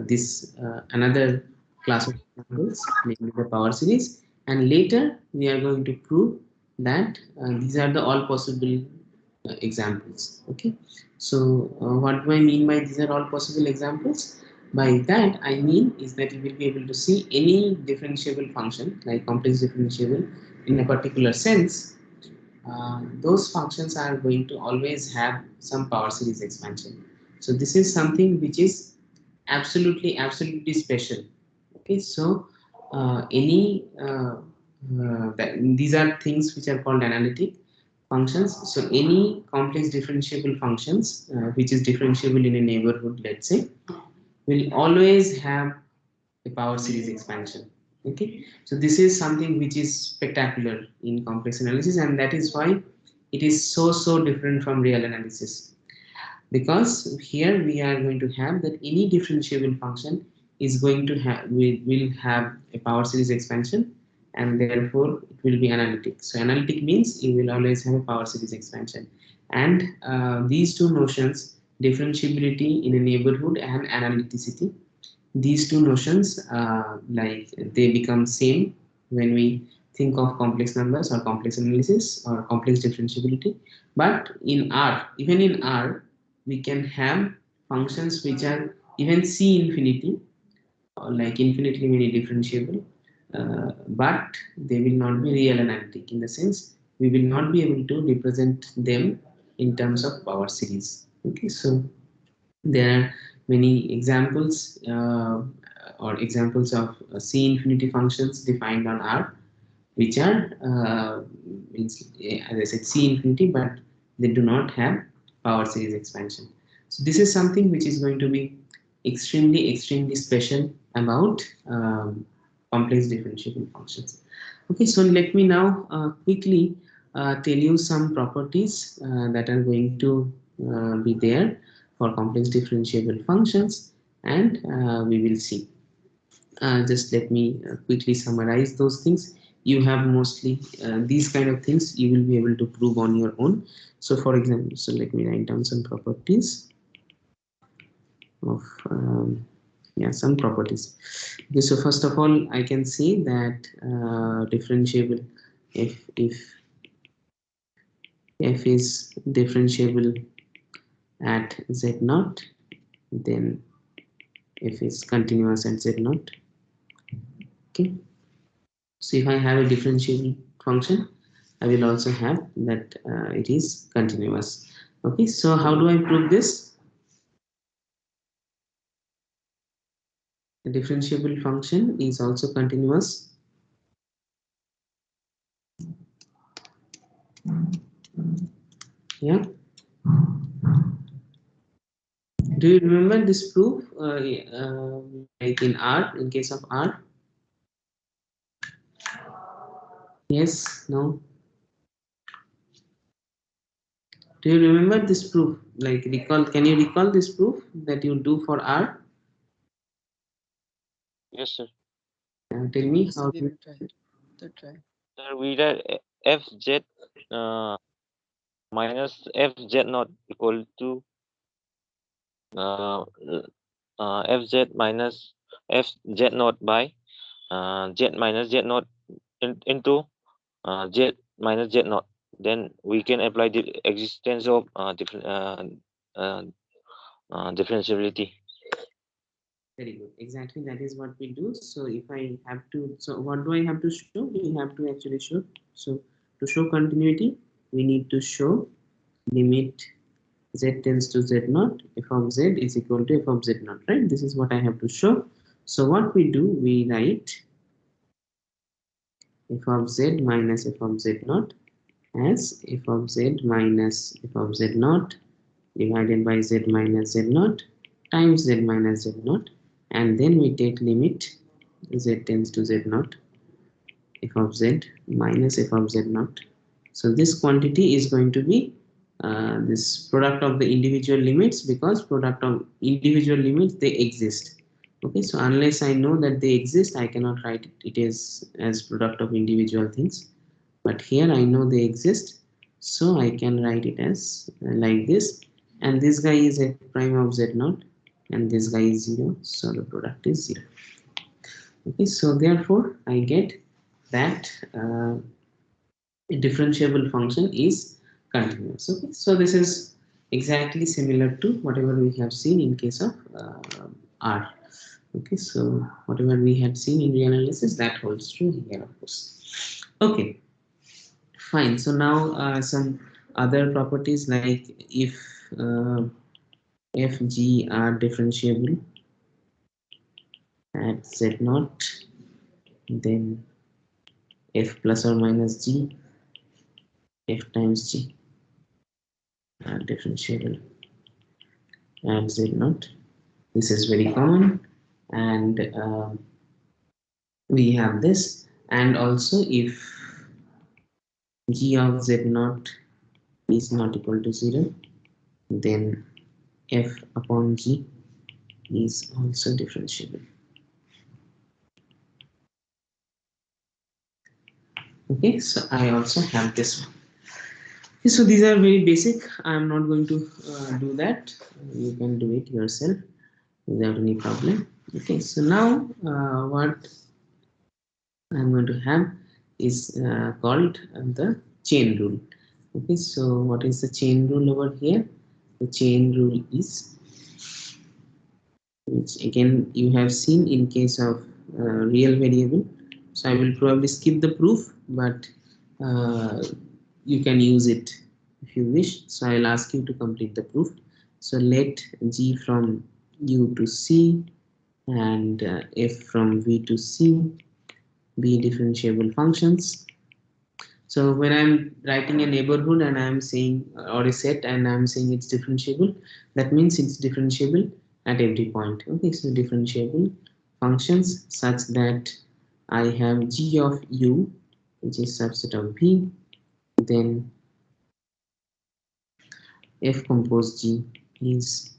this another class of examples, namely the power series, and later we are going to prove that these are the all possible examples. Okay, so what do I mean by these are all possible examples? By that I mean is that you will be able to see any differentiable function like complex differentiable in a particular sense. Those functions are going to always have some power series expansion. So this is something which is absolutely special. Okay, so these are things which are called analytic functions. So any complex differentiable functions which is differentiable in a neighborhood, let's say, will always have a power series expansion. Okay, so this is something which is spectacular in complex analysis, and that is why it is so different from real analysis, because here we are going to have that any differentiable function is going to have will have a power series expansion, and therefore it will be analytic. So analytic means you will always have a power series expansion, and these two notions, differentiability in a neighborhood and analyticity, these two notions like they become same when we think of complex numbers or complex analysis or complex differentiability. But in R, even in R, we can have functions which are even C infinity, or like infinitely many differentiable, but they will not be real analytic, in the sense we will not be able to represent them in terms of power series. Okay, so there are many examples or examples of C infinity functions defined on R, which are, as I said, C infinity, but they do not have power series expansion. So this is something which is going to be extremely special about complex differentiable functions. Okay, so let me now quickly tell you some properties that are going to be there for complex differentiable functions, and we will see. Just let me quickly summarize those things. You have mostly these kind of things you will be able to prove on your own. So for example, so let me write down some properties of yeah, some properties. Okay, so first of all I can say that differentiable, if f is differentiable at z naught, then f is continuous at z naught. Okay, so if I have a differentiable function, I will also have that it is continuous. Okay, so how do I prove this? The differentiable function is also continuous. Yeah. Do you remember this proof? Like in R, in case of R? Yes, no. Do you remember this proof? Like recall, can you recall this proof that you do for R? Yes, sir. Tell me Yes, how we to. will try to try. Sir, we write fz uh, minus fz not equal to uh, fz minus fz not by z minus z not into z minus z not. Then we can apply the existence of different uh, differentiability. Very good. Exactly, that is what we do. So if I have to, so what do I have to show? We have to actually show. So to show continuity, we need to show limit z tends to z naught, f of z is equal to f of z naught, right? This is what I have to show. So what we do, we write f of z minus f of z naught as f of z minus f of z naught divided by z minus z naught times z minus z naught, and then we take limit z tends to z naught f of z minus f of z naught. So this quantity is going to be this product of the individual limits, because product of individual limits, they exist. Okay, so unless I know that they exist, I cannot write it as product of individual things. But here I know they exist, so I can write it as like this. And this guy is f prime of z naught, and this guy is 0, so the product is 0. Okay, so therefore I get that a differentiable function is continuous. Okay, so this is exactly similar to whatever we have seen in case of R. Okay, so whatever we had seen in reanalysis, that holds true here, of course. Okay, fine. So now some other properties, like if f, g are differentiable at z naught, then f plus or minus g, f times g are differentiable at z naught. This is very common, and we have this. And also if g of z naught is not equal to 0, then f upon g is also differentiable. Okay, so I also have this one. Okay, so these are very basic. I'm not going to do that. You can do it yourself without any problem. Okay, so now what I'm going to have is called the chain rule. Okay, so what is the chain rule over here? The chain rule is, which again you have seen in case of real variable. So I will probably skip the proof, but you can use it if you wish. So I will ask you to complete the proof. So let g from u to c and f from v to c be differentiable functions. So when I'm writing a neighborhood and I'm saying, or a set, and I'm saying it's differentiable, that means it's differentiable at every point. Okay, so differentiable functions such that I have g of u, which is subset of v, then f compose g is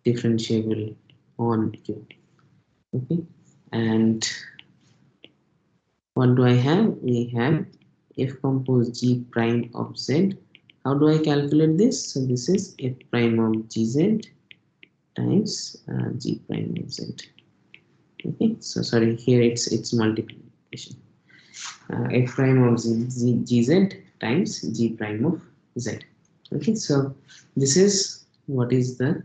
differentiable on u. Okay, and what do I have? We have f compose g prime of z. How do I calculate this? So this is f prime of gz times g prime of z. Okay, so sorry, here it's multiplication. F prime of gz times g prime of z. Okay, so this is what is the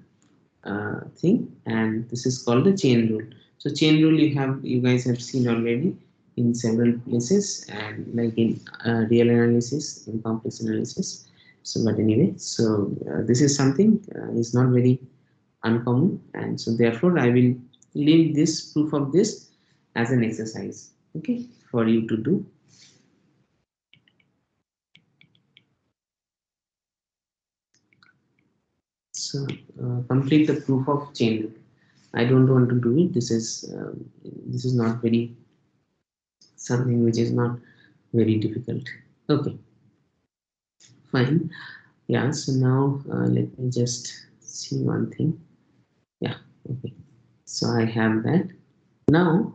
thing, and this is called the chain rule. So chain rule you guys have seen already in several places, and like in real analysis, in complex analysis. So but anyway, so this is something is not very uncommon, and so therefore I will leave this proof of this as an exercise, okay, for you to do. So complete the proof of chain rule. I don't want to do it. This is not very something which is not very difficult. Okay, fine. Yeah, so now let me just see one thing. Yeah, okay. So I have that. Now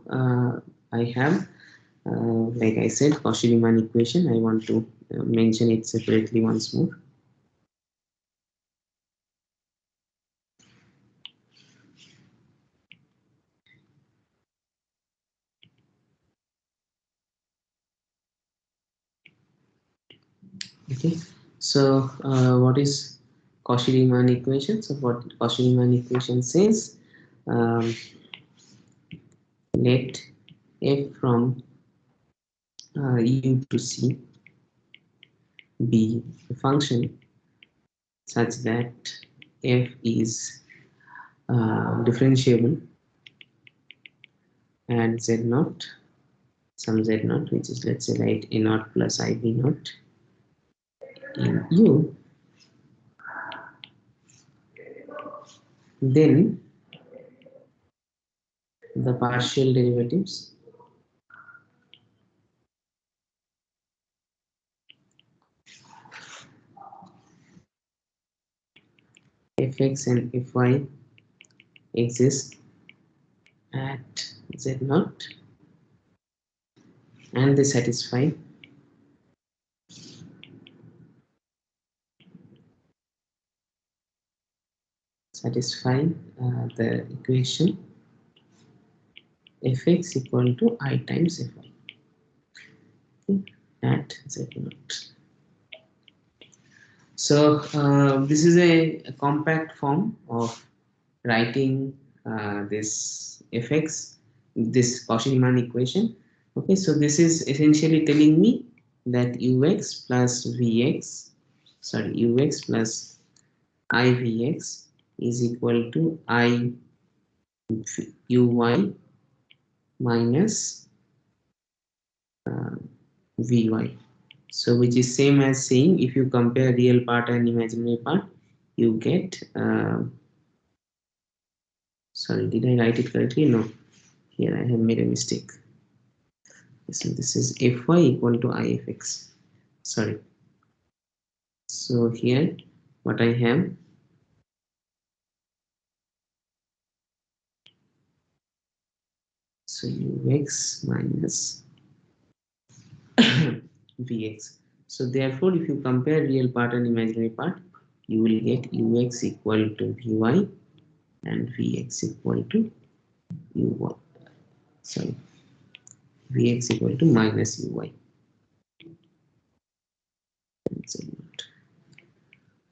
I have, like I said, Cauchy-Riemann equation. I want to mention it separately once more. Okay, so what is Cauchy-Riemann equation? So what Cauchy-Riemann equation says, um, let f from u to c be a function such that f is differentiable at z naught, some z naught, which is, let's say, right, a naught plus ib naught in u, then the partial derivatives fx and fy exist at z naught, and they satisfy satisfy the equation fx equal to I times fy, okay, at z naught. So this is a compact form of writing this fx, this Cauchy-Riemann equation. Okay, so this is essentially telling me that ux plus vx, sorry, ux plus ivx is equal to I uy minus vy. So which is same as saying if you compare real part and imaginary part, you get sorry, did I write it correctly? No, here I have made a mistake. So this is fy equal to ifx. Sorry. So here what I have, so ux minus vx. So therefore, if you compare real part and imaginary part, you will get ux equal to vy and vx equal to uy. Sorry, vx equal to minus uy.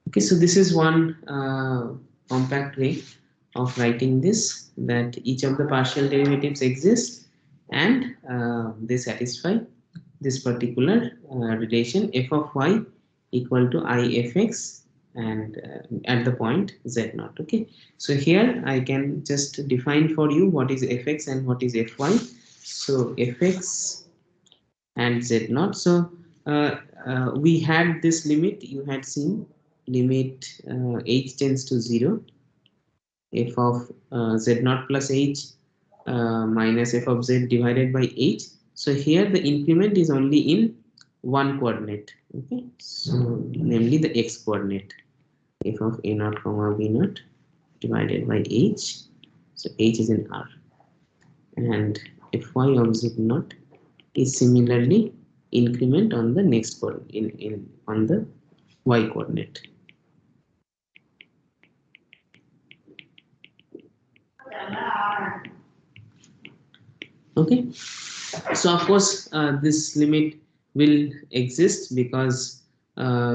Okay, so this is one compact way of writing this, that each of the partial derivatives exist and they satisfy this particular relation f of y equal to ifx and at the point z naught. Okay, so here I can just define for you what is fx and what is fy. So fx and z naught. So we had this limit, you had seen limit h tends to 0, f of z naught plus h minus f of z divided by h. So here the increment is only in one coordinate, okay, so namely the x coordinate, f of a naught comma b naught divided by h. So h is in r, and fy of z naught is similarly increment on the next coordinate in on the y coordinate. Okay, so of course this limit will exist because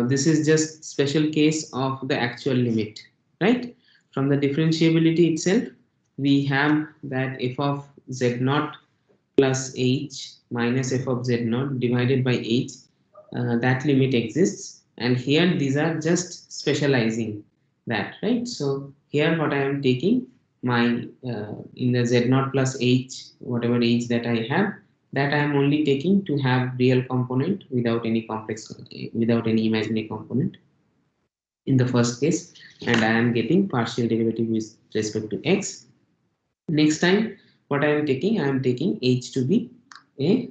this is just special case of the actual limit, right? From the differentiability itself we have that f of z naught plus h minus f of z naught divided by h, that limit exists, and here these are just specializing that, right? So here what I am taking my in the z naught plus h, whatever h that I have, that I am only taking to have real component without any complex, without any imaginary component in the first case, and I am getting partial derivative with respect to x. Next time, what I am taking, I am taking h to be a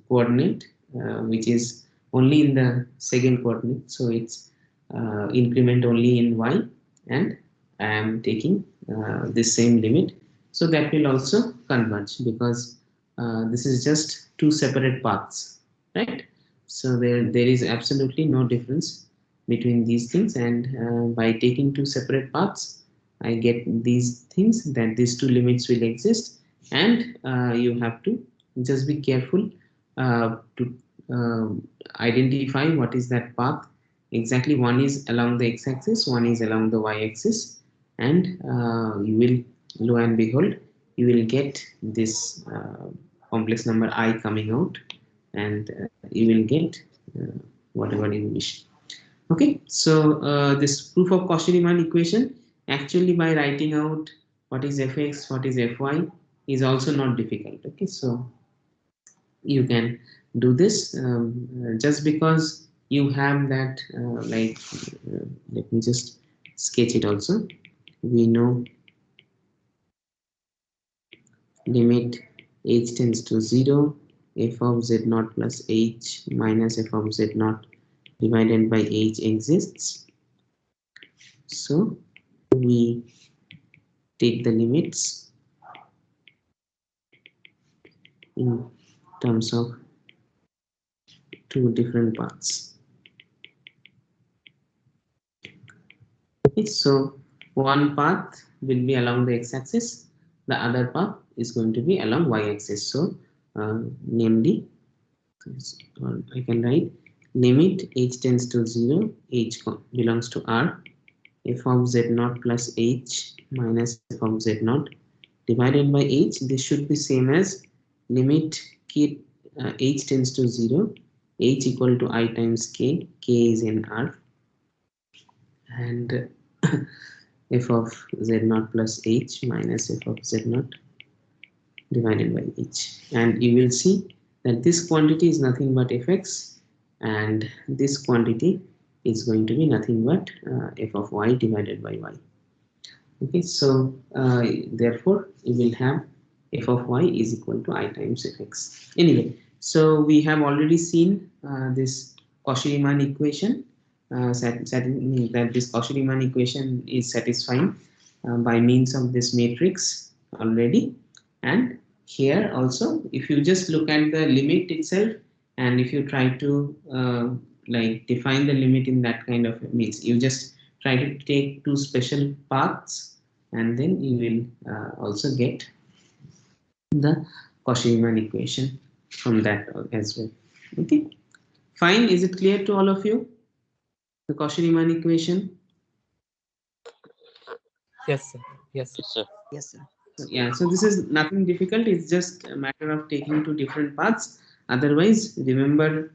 coordinate which is only in the second coordinate, so it's increment only in y, and I am taking this same limit, so that will also converge because this is just two separate paths, right? So there is absolutely no difference between these things, and by taking two separate paths I get these things, that these two limits will exist, and you have to just be careful to identify what is that path exactly. One is along the x-axis, one is along the y-axis, and you will, lo and behold, you will get this complex number I coming out, and you will get uh, whatever you wish. Okay, so this proof of Cauchy-Riemann equation, actually by writing out what is fx, what is fy, is also not difficult. Okay, so you can do this just because you have that let me just sketch it also. We know limit h tends to 0, f of z naught plus h minus f of z naught divided by h exists. So we take the limits in terms of two different paths. Okay, so one path will be along the x-axis, the other path is going to be along y-axis. So namely, I can write limit h tends to 0, h belongs to R, f of z naught plus h minus f of z naught divided by h. This should be same as limit k h tends to 0, h equal to I times k is in R, and f of z naught plus h minus f of z naught divided by h. And you will see that this quantity is nothing but fx, and this quantity is going to be nothing but f of y divided by y. Okay, so therefore you will have f of y is equal to I times fx. Anyway, so we have already seen this Cauchy-Riemann equation, that this Cauchy-Riemann equation is satisfying by means of this matrix already. And here also, if you just look at the limit itself, and if you try to like define the limit in that kind of means, you just try to take two special paths, and then you will also get the Cauchy-Riemann equation from that as well. Okay, fine. Is it clear to all of you, the Cauchy-Riemann equation? Yes, sir. Yes, sir. Yes, sir. Yes, sir. So, yeah, so this is nothing difficult. It's just a matter of taking two different paths. Otherwise, remember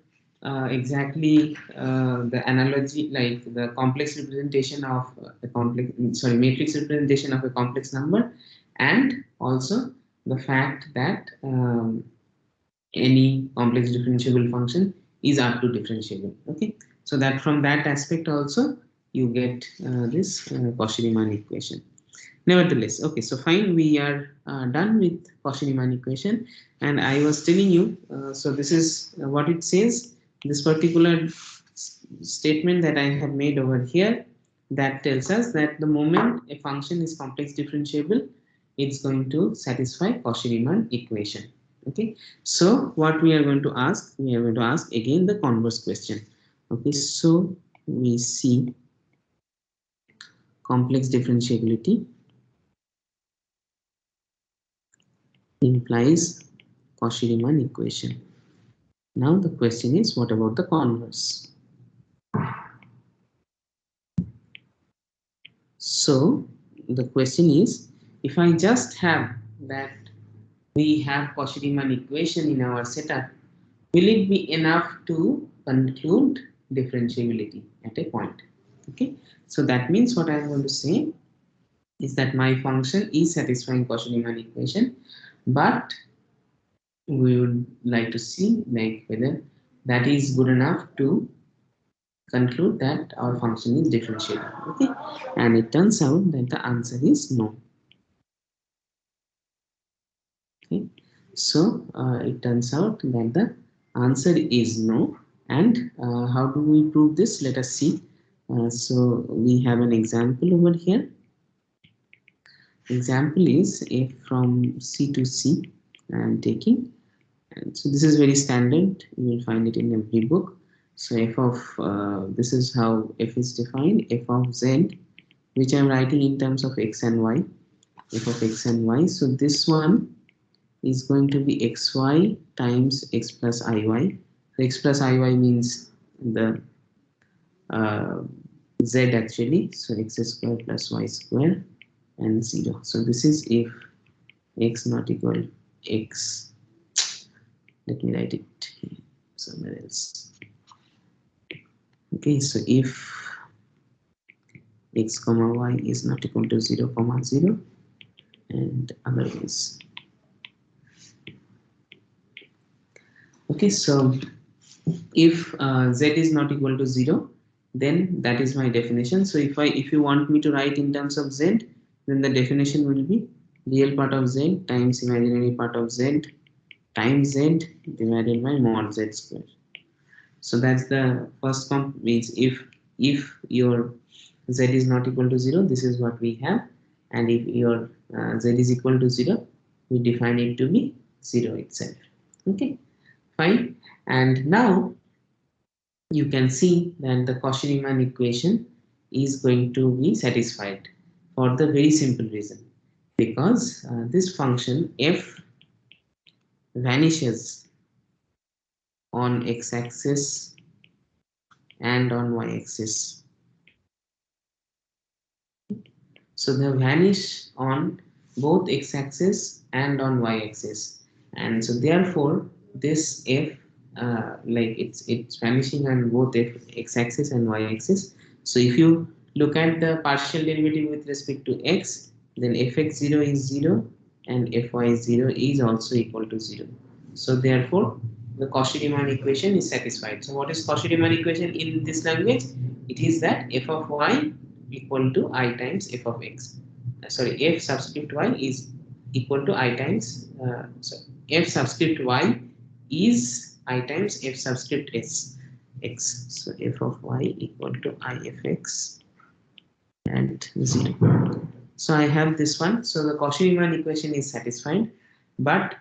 exactly the analogy, like the complex representation of a complex, sorry, matrix representation of a complex number, and also the fact that any complex differentiable function is R2 differentiable. Okay, so that from that aspect also you get this Cauchy-Riemann equation. Nevertheless, okay, so fine, we are done with Cauchy-Riemann equation, and I was telling you, so this is what it says, this particular statement that I have made over here, that tells us that the moment a function is complex differentiable, it's going to satisfy Cauchy-Riemann equation. Okay, so what we are going to ask, we are going to ask again the converse question. Okay, so we see complex differentiability implies Cauchy-Riemann equation. Now the question is, what about the converse? So the question is, if I just have that we have Cauchy-Riemann equation in our setup, will it be enough to conclude differentiability at a point? Okay, so that means what I am going to say is that my function is satisfying Cauchy-Riemann equation, but we would like to see like whether that is good enough to conclude that our function is differentiable. Okay, and it turns out that the answer is no. Okay, so it turns out that the answer is no. And how do we prove this? Let us see. So we have an example over here. Example is if from C to C I am taking, and so this is very standard, you will find it in every book. So f of this is how f is defined, f of z, which I am writing in terms of x and y, f of x and y. So this one is going to be xy times x plus iy. So x plus iy means the uh, z actually, so x square plus y square and 0. So this is if x not equal x, let me write it somewhere else. Okay, so if x comma y is not equal to 0 comma 0, and otherwise. Okay, so if z is not equal to 0, then that is my definition. So if you want me to write in terms of z, then the definition will be real part of z times imaginary part of z times z divided by mod z square. So that's the first comp, means if your z is not equal to 0, this is what we have, and if your z is equal to 0, we define it to be 0 itself. Okay, fine. And now you can see that the Cauchy-Riemann equation is going to be satisfied for the very simple reason, because this function f vanishes on x-axis and on y-axis. So they vanish on both x-axis and on y-axis, and so therefore this f like it's vanishing on both x-axis and y-axis. So if you look at the partial derivative with respect to x, then fx0 is 0 and fy0 is also equal to 0. So therefore the Cauchy-Riemann equation is satisfied. So what is Cauchy-Riemann equation in this language? It is that f of y equal to I times f of x. Sorry, f subscript y is equal to I times, f subscript y is I times f subscript s x. So f of y equal to I f x and 0. So I have this one. So the Cauchy-Riemann equation is satisfied, but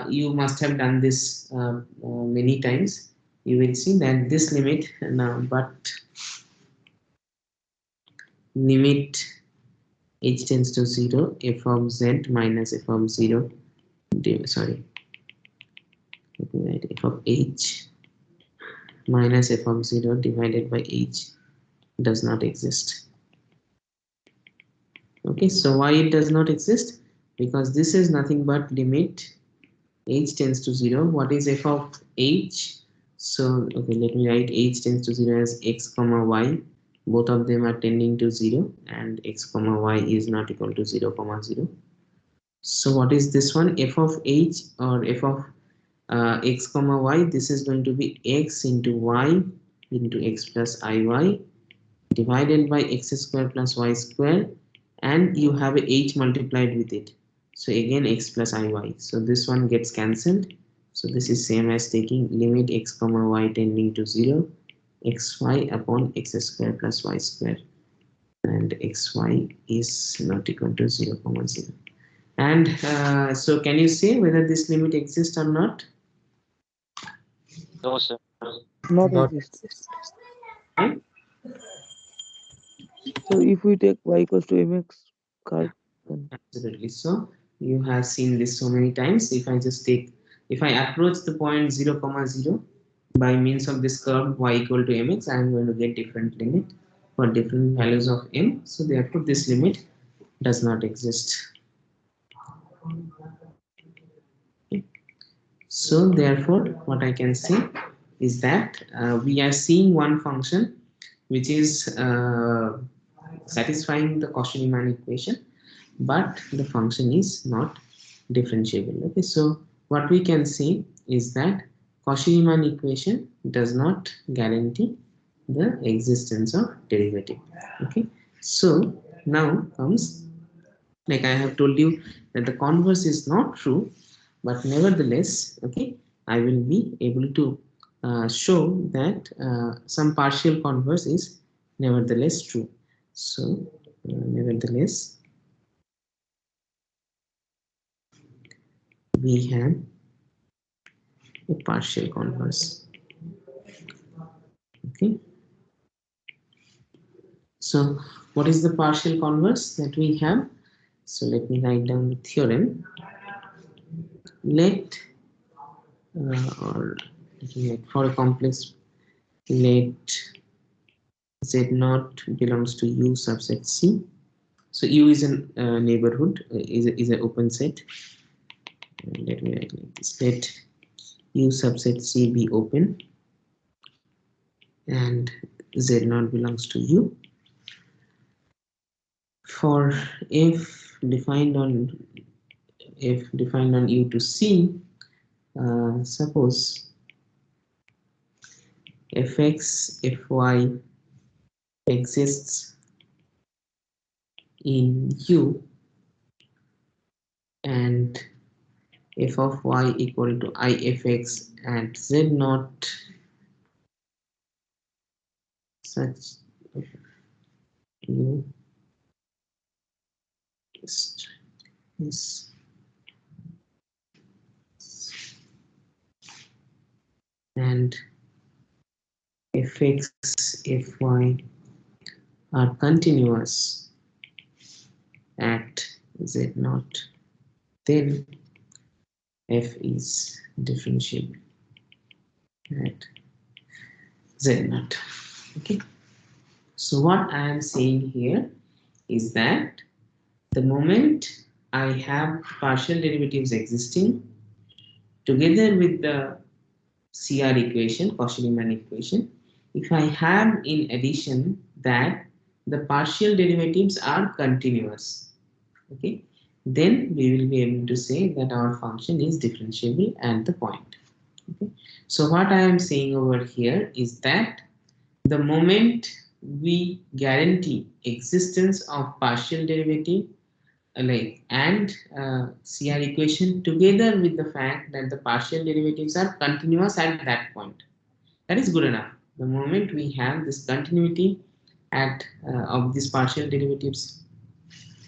you must have done this many times. You will see that this limit now, but limit h tends to 0, f of z minus f of 0, sorry, let me write f of h minus f of 0 divided by h does not exist. Okay, so why it does not exist? Because this is nothing but limit h tends to 0. What is f of h? So, okay, let me write h tends to 0 as x comma y. Both of them are tending to 0, and x comma y is not equal to 0 comma 0. So what is this one? F of h or f of x comma y, this is going to be x into y into x plus iy divided by x square plus y square, and you have a h multiplied with it, so again x plus iy. So this one gets cancelled, so this is same as taking limit x comma y tending to 0 xy upon x square plus y square, and xy is not equal to 0 comma 0. And so can you say whether this limit exists or not? No, sir. Not Not exist. Right? So if we take y equals to mx curve, then Absolutely. So you have seen this so many times. If I approach the point 0 comma 0 by means of this curve y equal to mx, I am going to get different limit for different values of m. So therefore this limit does not exist. So therefore what I can say is that we are seeing one function which is satisfying the Cauchy-Riemann equation, but the function is not differentiable. Okay, so what we can see is that Cauchy-Riemann equation does not guarantee the existence of derivative. Okay, so now comes, like I have told you that the converse is not true, but nevertheless, okay, I will be able to show that some partial converse is nevertheless true. So nevertheless we have a partial converse. Okay, so what is the partial converse that we have? So let me write down the theorem. Let or for a complex, let z naught belongs to u subset c. So u is a neighborhood, is an open set. Let me write like this: let u subset c be open, and z naught belongs to u. For if defined on u to c, suppose fx fy exists in u, and f of y equal to ifx at z naught such u is, and fx fy are continuous at z naught, then f is differentiable at z naught. Okay, so what I am saying here is that the moment I have partial derivatives existing together with the CR equation, Cauchy-Riemann equation, if I have in addition that the partial derivatives are continuous, okay, then we will be able to say that our function is differentiable at the point. Okay, so what I am saying over here is that the moment we guarantee existence of partial derivative like and CR equation together with the fact that the partial derivatives are continuous at that point, that is good enough. The moment we have this continuity at of these partial derivatives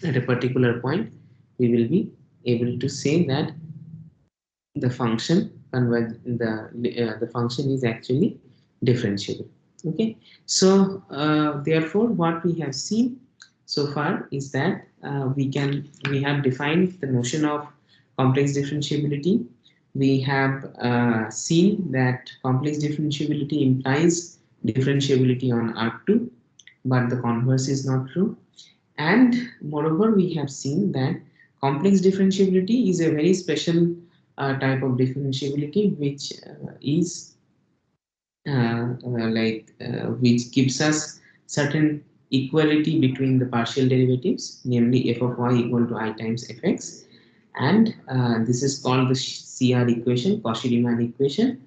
at a particular point, we will be able to say that the function converge the function is actually differentiable. Okay, so therefore what we have seen so far is that we have defined the notion of complex differentiability. We have seen that complex differentiability implies differentiability on R2, but the converse is not true. And moreover, we have seen that complex differentiability is a very special type of differentiability which is which gives us certain equality between the partial derivatives, namely f of y equal to I times fx, and this is called the CR equation, Cauchy-Riemann equation.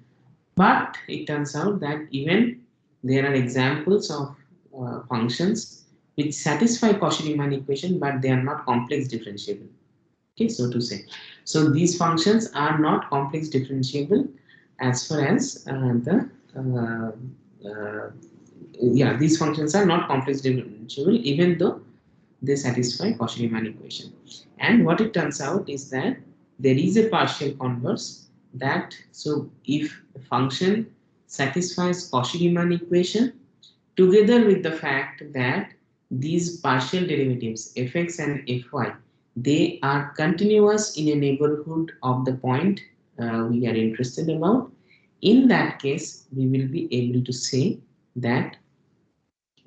But it turns out that even there are examples of functions which satisfy Cauchy-Riemann equation, but they are not complex differentiable. Okay, so to say. So these functions are not complex differentiable as far as the yeah, these functions are not complex differentiable even though they satisfy Cauchy-Riemann equation. And what it turns out is that there is a partial converse, that so if a function satisfies Cauchy-Riemann equation together with the fact that these partial derivatives fx and fy, they are continuous in a neighborhood of the point we are interested about, in that case we will be able to say that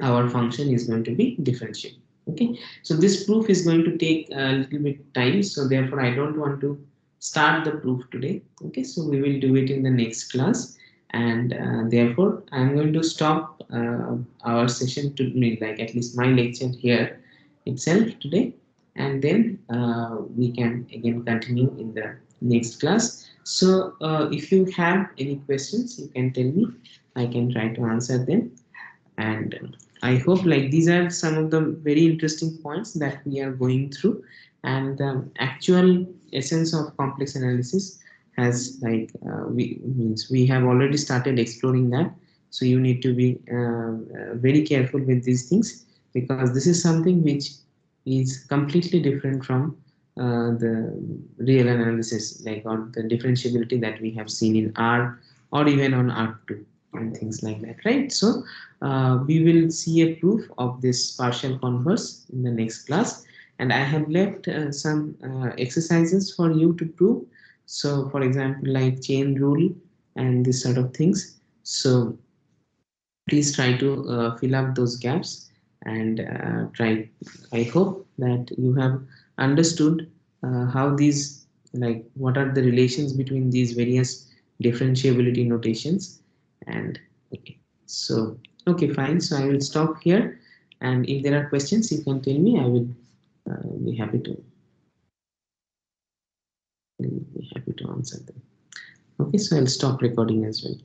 our function is going to be differentiable. Okay, so this proof is going to take a little bit time, so therefore I don't want to start the proof today. Okay, so we will do it in the next class, and therefore I'm going to stop our session to like at least my lecture here itself today, and then we can again continue in the next class. So if you have any questions, you can tell me, I can try to answer them. And I hope like these are some of the very interesting points that we are going through, and the actual essence of complex analysis has like we means we have already started exploring that. So you need to be very careful with these things, because this is something which is completely different from the real analysis, like on the differentiability that we have seen in R or even on R2 and things like that, right? So we will see a proof of this partial converse in the next class, and I have left some exercises for you to prove. So for example, like chain rule and this sort of things. So please try to fill up those gaps, and try, I hope that you have understood how these, like what are the relations between these various differentiability notations. And okay, so okay, fine, so I will stop here, and if there are questions you can tell me, I will be happy to answer them. Okay, so I'll stop recording as well.